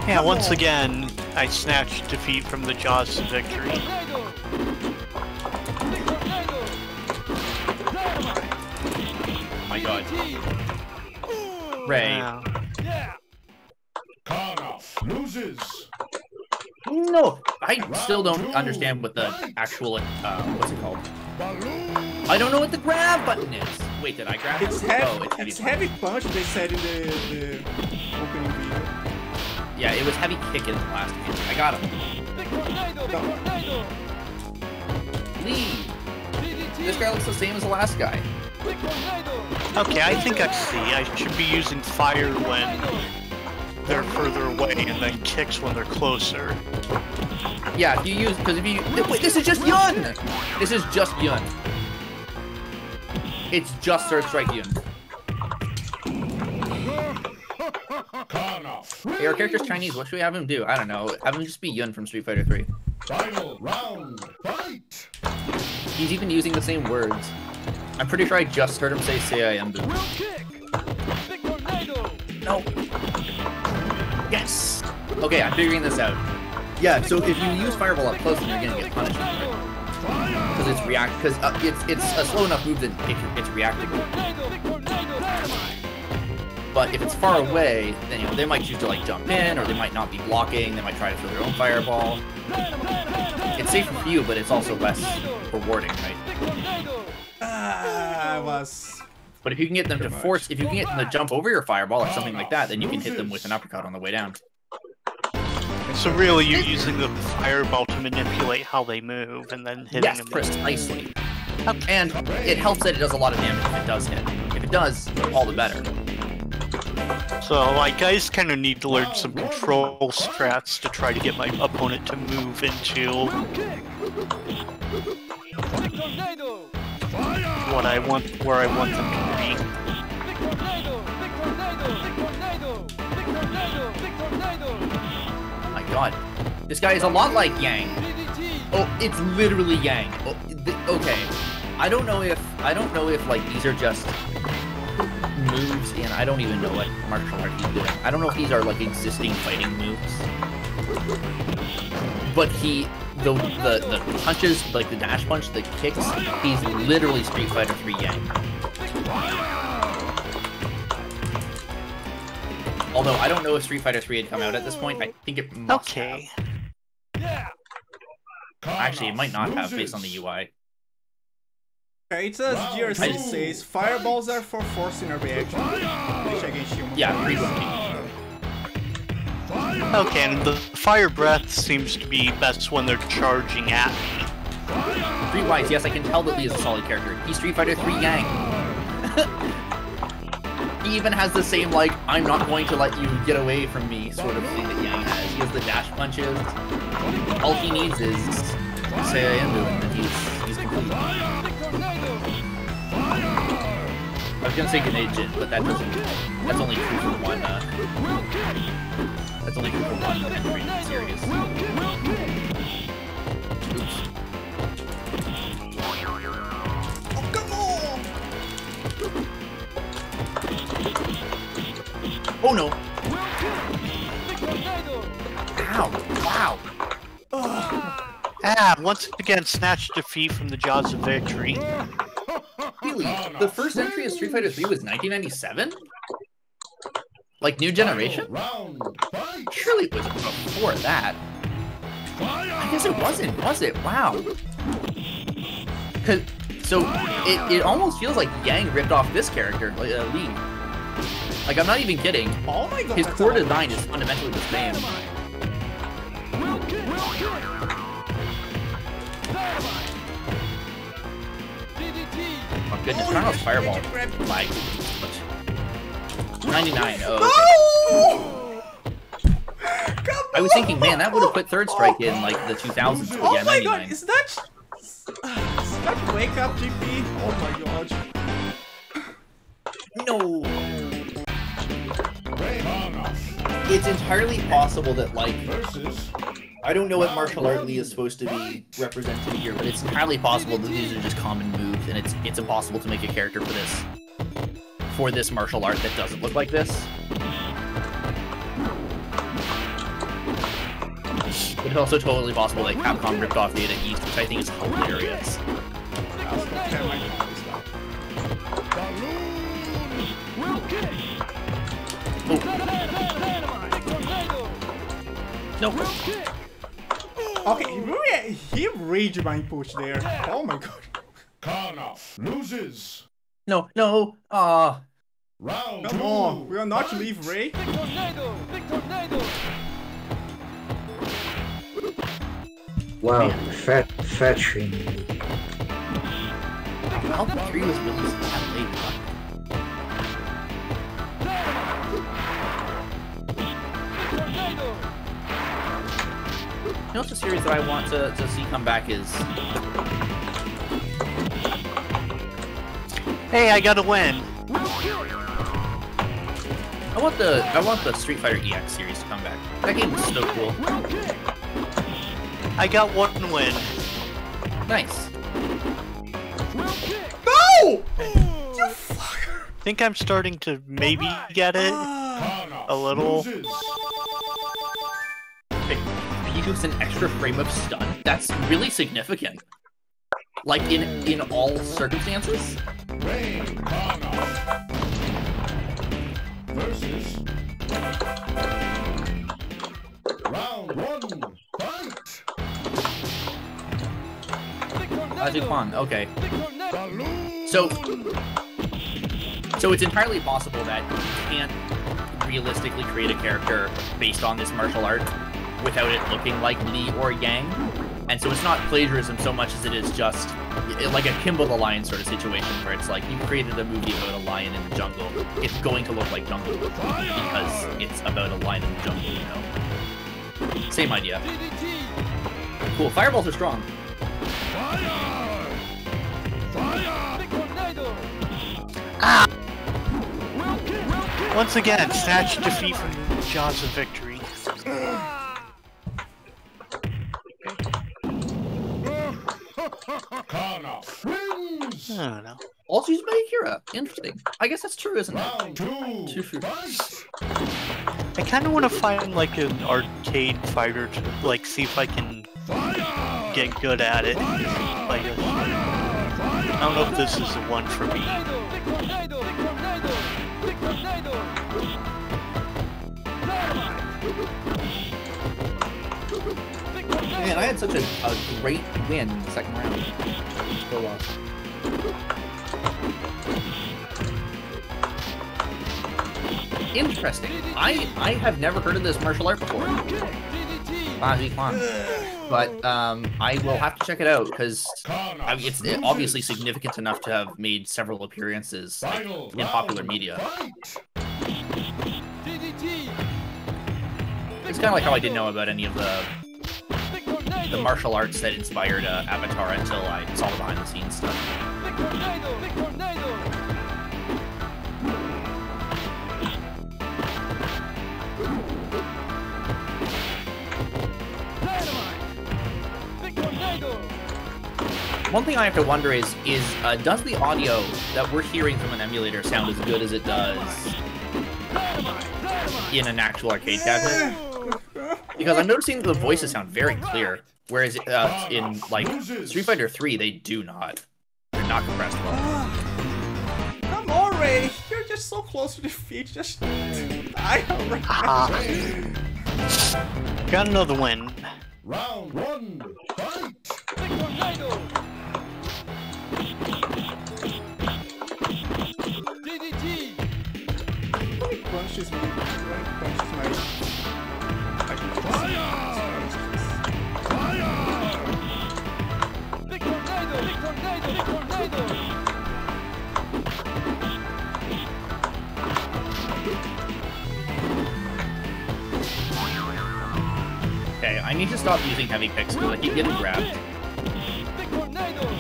Yeah, once again, I snatched defeat from the jaws to victory. Oh my god. Ray. Wow. Karnov loses. No! I still don't understand what the actual, what's it called? I don't know what the grab button is! Wait, did I grab it? It's heavy. Oh, It's heavy punch. They said in the opening video. Yeah, it was heavy kick in the last game. I got him. Lee! This guy looks the same as the last guy. Okay, I think I see. I should be using fire when they're further away, and then kicks when they're closer. Yeah, if you use, because if you, wait, this is just Yun! This is just Yun. It's just Third Strike Yun. Hey, our character's Chinese, what should we have him do? I don't know, have him just be Yun from Street Fighter 3. Final round. Fight. He's even using the same words. I'm pretty sure I just heard him say KARNOVember. No. Yes! Okay, I'm figuring this out. Yeah, so if you use Fireball up close, then you're gonna get punished. Because it's it's a slow enough move that it's reactable. But if it's far away, then you know they might choose to like jump in, or they might not be blocking. They might try to throw their own fireball. It's safer for you, but it's also less rewarding, right? I was. But if you can get them to force, if you can get them to jump over your fireball or something like that, then you can hit them with an uppercut on the way down. So really, you're using the fireball to manipulate how they move, and then hitting Yes, them. precisely. And it helps that it does a lot of damage if it does hit. If it does, all the better. So, like, I just kind of need to learn some control strats to try to get my opponent to move into what I want, where I want them to be. Oh my god. This guy is a lot like Yang. Oh, it's literally Yang. Oh, okay. I don't know if like these are just moves, and I don't even know what martial art he's doing. I don't know if these are like existing fighting moves. But the punches, like the dash punch, the kicks, he's literally Street Fighter 3 Yang. Although I don't know if Street Fighter 3 had come out at this point. I think it must have. Actually, it might not have based on the UI. Okay, it says JST says fireballs are for forcing a reaction. Which against human. Yeah, frequently. Okay, and the fire breath seems to be best when they're charging at me. Streetwise, yes, I can tell that Lee is a solid character. He's Street Fighter 3 Yang. He even has the same, like, I'm not going to let you get away from me sort of thing that Yang has. He has the dash punches. All he needs is say I am doing, and he's complete. I was gonna say grenade jit, but that doesn't. That's only true for one. That's only true for one entry in the series. Oops. Oh, come on! Oh no! Ow! Wow! Ah, once again, snatched defeat from the jaws of victory. Really? The first entry of Street Fighter 3 was 1997? Like, new generation? Surely it was before that. I guess it wasn't, was it? Wow. So, it almost feels like Yang ripped off this character, Lee. Like, I'm not even kidding. Oh my god. His core design is fundamentally the same. Oh goodness, Karnov's Fireball. Like 99. Oh, okay. I was thinking, man, that would have put Third Strike in like the 2000s. But Oh yeah, my 99. god, is that Wake Up GP? Oh my god. No. It's entirely possible that, like, I don't know what martial art Lee is supposed to be represented here, but it's entirely possible that these are just common moves, and it's impossible to make a character for this martial art that doesn't look like this. But it's also totally possible that Capcom ripped off Data East, which I think is hilarious. Oh. No. Okay, he raged my push there. Oh my god. Karnov loses. No. Round Come 2. on, we will not leave Ray. Wow, fetching. Alpha 3 was released that late. You know what's a series that I want to see come back is... Hey, I got a win. I want the Street Fighter EX series to come back. That game was so cool. I got one win. Nice. No! You fucker! Think I'm starting to maybe get it a little. Hey, he gives an extra frame of stun. That's really significant. Like in all circumstances. Versus round 1. Fight. Ajikwan, okay. So it's entirely possible that you can't realistically create a character based on this martial art without it looking like Lee or Yang. And so it's not plagiarism so much as it is just like a Kimbo the Lion sort of situation where it's like you created a movie about a lion in the jungle. It's going to look like jungle because it's about a lion in the jungle, you know. Same idea. Cool, fireballs are strong. Ah! Once again, snatched defeat from the jaws of victory. Karnov wins. I don't know. Also used by Akira. Interesting. I guess that's true, isn't it? Round 2. Fight. I kind of want to find like an arcade fighter to like see if I can get good at it. Like, I don't know if this is the one for me. Man, I had such a great win in the second round. Still lost. Interesting. I have never heard of this martial art before. Last week long. But I will have to check it out because it's obviously significant enough to have made several appearances like, in popular media. It's kind of like how I didn't know about any of the martial arts that inspired Avatar until I saw the behind-the-scenes stuff. One thing I have to wonder is does the audio that we're hearing from an emulator sound as good as it does in an actual arcade cabinet? Because I'm noticing the voices sound very clear, whereas in like Street Fighter 3 they do not. They're not compressed well. Come on, Ray! You're just so close to defeat. Just die already. Got another win. Round 1, fight! Punches me. Punches my. Fire! Fire! Big tornado! Big tornado! Big tornado! Okay, I need to stop using heavy picks because I keep getting grabbed. Big tornado!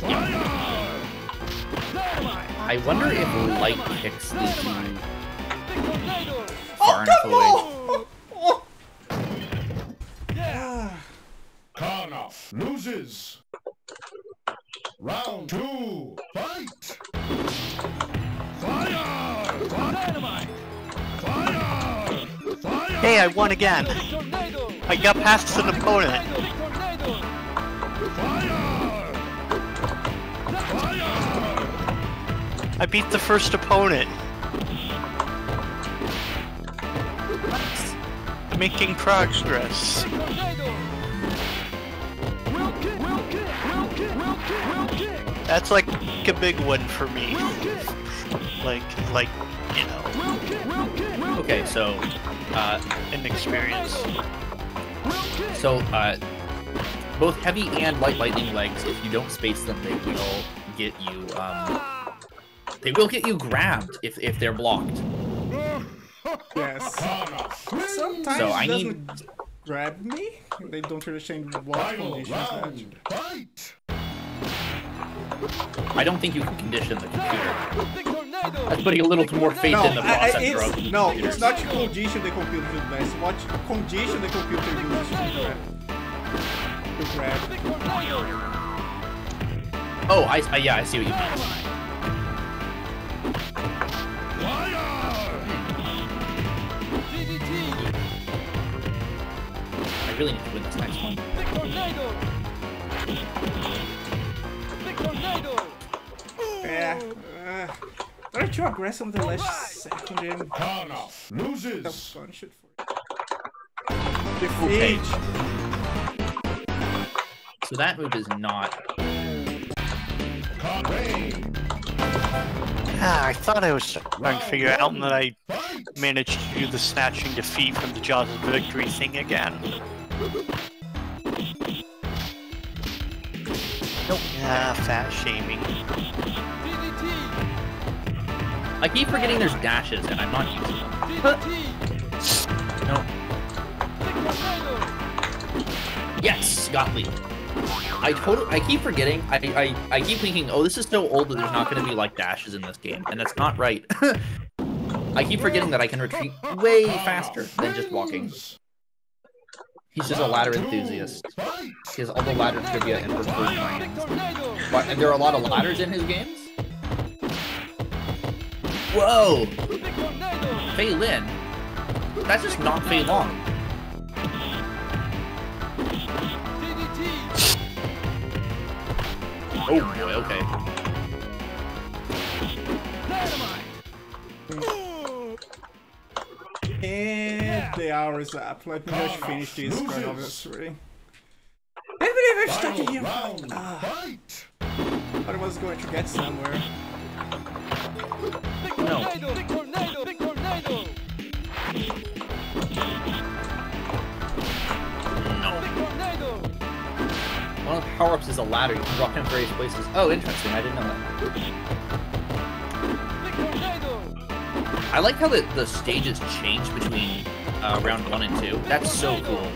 Yeah. I wonder if light picks lead to far enough away. Oh! Karnov loses. Round 2, fight! Fire! Dynamite! Fire! Fire! Hey, I won again. I got past an opponent. I beat the first opponent. Making progress. That's like a big one for me. Like, you know. Okay, so, an experience. So, both heavy and light lightning legs, if you don't space them, they will get you, grabbed if they're blocked. Yes. Sometimes So I it need... doesn't grab me. They don't really change what conditions Round, fight! I don't think you can condition the computer. That's putting a little more faith in the process. It's not to condition the computer to do it's what condition the computer uses to grab. Oh, I see what you mean. I really need to win this next one. Yeah. They're too aggressive on the last second game. Karnov loses. That fun shit for you. Defeat. So that move is not. I thought I was trying to figure out that I managed to do the snatching defeat from the Jaws of Victory thing again. Nope. Ah, fat shaming. I keep forgetting there's dashes and I'm not using them. No. Yes, got lead. I keep forgetting. I keep thinking, oh, this is so old that there's not going to be like dashes in this game, and that's not right. I keep forgetting that I can retreat way faster than just walking. He's just a ladder enthusiast. He has all the ladder trivia and preferred minds. But and there are a lot of ladders in his games. Whoa! Fei Lin. That's just not Fei Long. Oh boy, okay. And the hour is up. Let me just finish this Karnov. I believe I started here. Thought I was going to get somewhere. No. power-ups is a ladder. You can walk in various places. Oh, interesting. I didn't know that. I like how the stages change between round 1 and 2. That's so cool.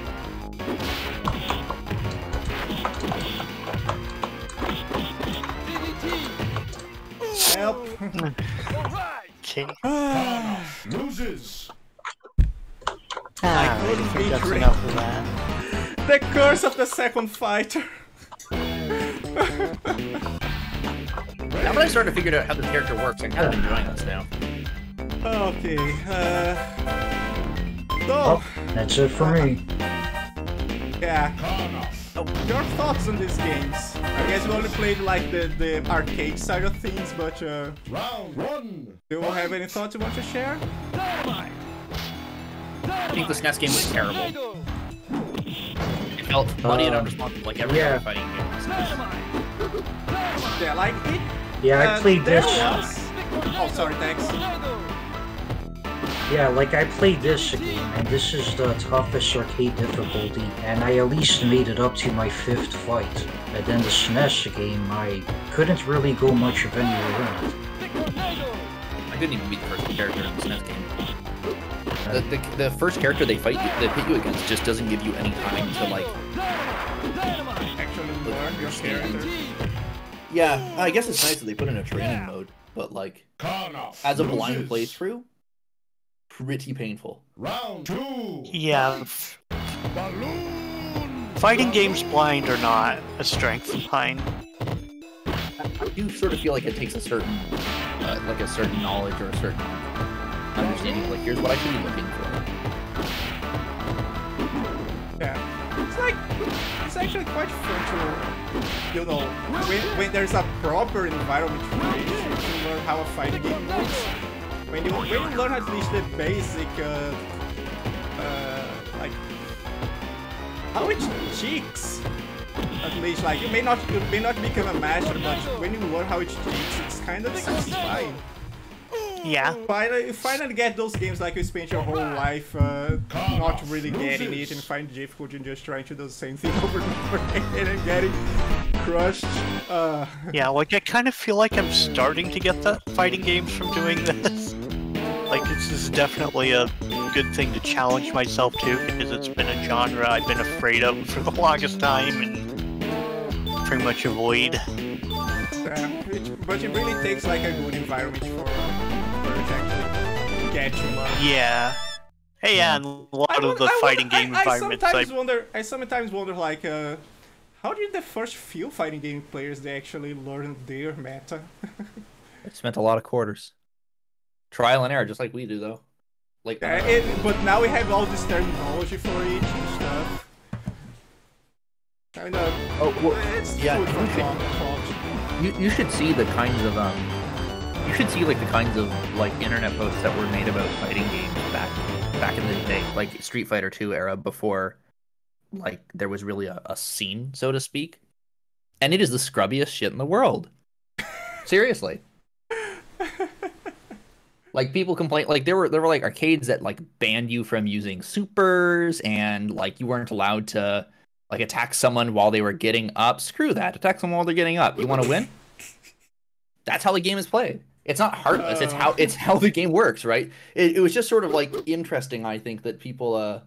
Help. Okay. Loses. I couldn't think that's beat enough of that. The curse of the second fighter. Now that I started to figure out how the character works, I'm kind of enjoying this now. Okay, so... Oh, that's it for me. Yeah, Karnov. your thoughts on these games? I guess you only played like the arcade side of things, but Round 1. do you have any thoughts you want to share? I think the SNES game was terrible. It felt muddy and unresponsive like every other fighting game. Yeah, like it... Yeah, I played there this. was... Oh, sorry, thanks. Yeah, like I played this again, and this is the toughest arcade difficulty, and I at least made it up to my 5th fight. And then the SNES game, I couldn't really go much of anywhere around. I couldn't even beat the first character in the SNES game. The first character they pit you against just doesn't give you any time to like Actually learn your character. Yeah, I guess it's nice that they put in a training mode, but like Karnov. as a blind loses. playthrough, pretty painful. Round 2. Yeah, Balloon. fighting games blind are not a strength of mine. I do sort of feel like it takes a certain knowledge or a certain understanding. Like, here's what I should be looking for. Yeah, it's actually quite fun to, you know, when there's a proper environment creation to learn how a fighting game works. When you learn at least the basic, like how it cheats. At least, like you may not become a master, but when you learn how it cheats, it's kind of satisfying. Yeah. Finally get those games like you spent your whole life not really getting it and find difficulty in just trying to do the same thing over and over again and getting crushed. Yeah, like I kind of feel like I'm starting to get the fighting games from doing this. Like this is definitely a good thing to challenge myself to because it's been a genre I've been afraid of for the longest time and pretty much avoid. But it really takes like a good environment for it actually get to learn. Yeah. Hey, yeah, and a lot of the fighting game environments. I sometimes wonder like, how did the first few fighting game players they actually learn their meta? I spent a lot of quarters. Trial and error, just like we do, though. Like, but now we have all this terminology for it and stuff. Kind of. Oh, well, it's yeah. good for thought. You should see the kinds of you should see like the kinds of like internet posts that were made about fighting games back in the day, like Street Fighter 2 era, before like there was really a scene, so to speak. And it is the scrubbiest shit in the world. Seriously. Like people complain, like there were like arcades that like banned you from using supers, and like you weren't allowed to like attack someone while they were getting up. Screw that. Attack someone while they're getting up. You want to win? That's how the game is played. It's not heartless. It's how the game works, right? It was just sort of like interesting, I think, that people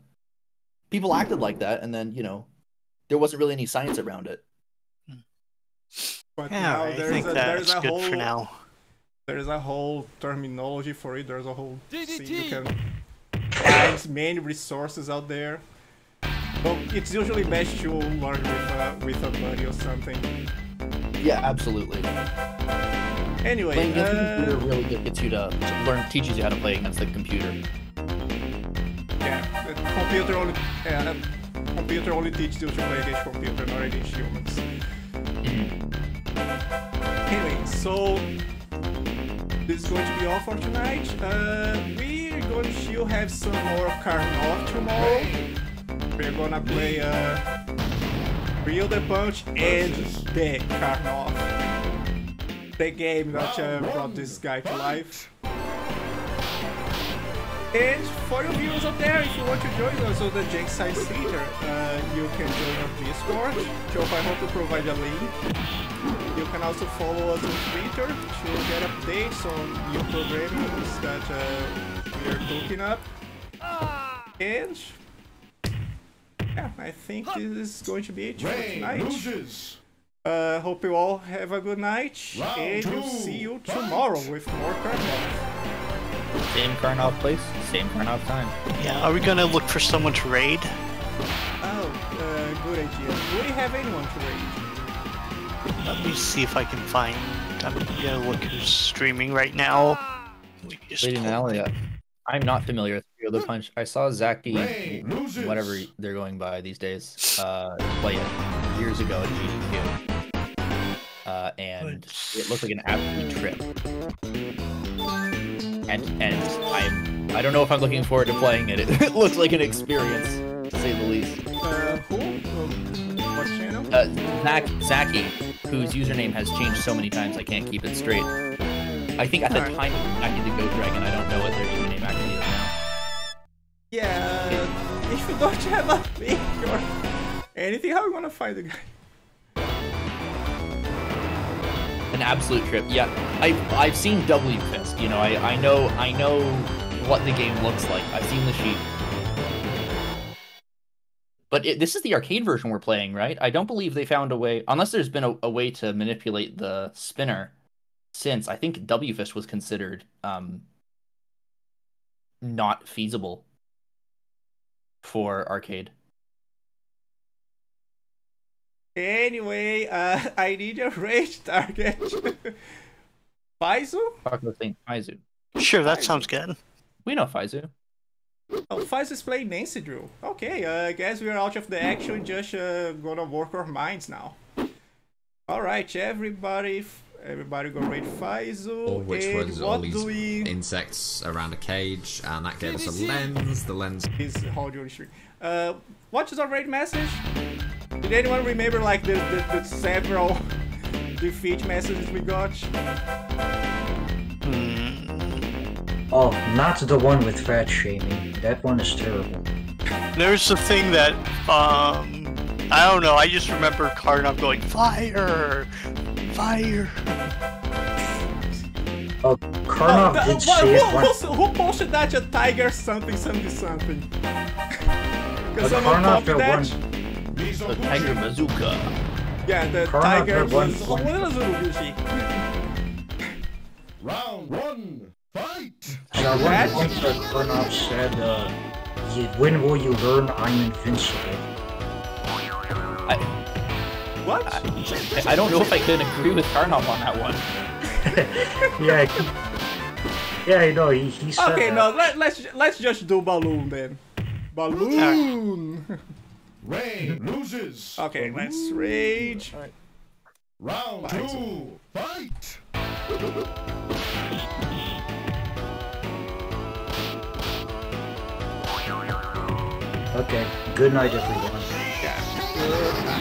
acted like that, and then, you know, there wasn't really any science around it. But Yeah, now I think that's good for now. There's a whole terminology for it. There's a whole scene. You can find many resources out there. But it's usually best to learn with a buddy or something. Yeah, absolutely. Anyway, playing against the computer really gets you to teaches you how to play against the computer. Yeah, the computer only teaches you to play against computer, not against humans. Anyway, so this is going to be all for tonight. We're going to still have some more Karnov tomorrow. We're gonna play Real the Punch and the Karnov. The game that brought this guy to life. And for your viewers out there, if you want to join us on the Jank Science Theater, you can join our Discord. Joe, I hope to provide a link. You can also follow us on Twitter to get updates on new programs that we are cooking up. And yeah, I think this is going to be it for tonight. Hope you all have a good night, and we'll see you tomorrow with more Karnov. Same Karnov place, same Karnov time. Yeah, are we gonna look for someone to raid? Oh, good idea. Do we have anyone to raid? Let me see if I can find... I'm gonna look who's streaming right now. Lady Nalia. I'm not familiar with Trio the Punch. I saw Zaki, whatever they're going by these days, play it years ago at GDQ. And it looked like an absolute trip. And I don't know if I'm looking forward to playing it. It looks like an experience, to say the least. Who? What channel? Zaki, whose username has changed so many times I can't keep it straight. I think at the time it was Zaki the Goat Dragon. I don't know what their username actually is now. Yeah, if you don't have a link or anything, how are we gonna find the guy? An absolute trip. Yeah, I've seen W Fist. You know, I know what the game looks like. I've seen the sheet. But this is the arcade version we're playing, right? I don't believe they found a way, unless there's been a way to manipulate the spinner. Since I think W Fist was considered not feasible for arcade. Anyway, I need a raid target. Faizu? Faizu. Sure, that sounds good. We know Faizu. Oh, Faizu's playing Nancy Drew. Okay, I guess we're out of the action, just gonna work our minds now. Alright, everybody go raid Faizu. Which and was what all these do we... insects around a cage, and that gave us a lens. The lens is audio stream. What is our raid message? Did anyone remember like the several defeat messages we got? Oh, not the one with fat shaming. That one is terrible. There's the thing that, I don't know, I just remember Karnov going, fire! Fire! Oh, Karnov did say it once. Who posted that? A tiger something? Because someone Karnov copied that? The Tiger Bazooka. Yeah, the Karnov tiger had one was... point. Round one, fight! At one point Karnov said, when will you learn I'm invincible? What? I don't know if I could agree with Karnov on that one. Yeah, I know, he said Okay, that. no, let's just do Balloon then. Balloon! Raid loses. Okay, let's rage. Round two, fight! Okay, good night everyone. Yeah. Good night.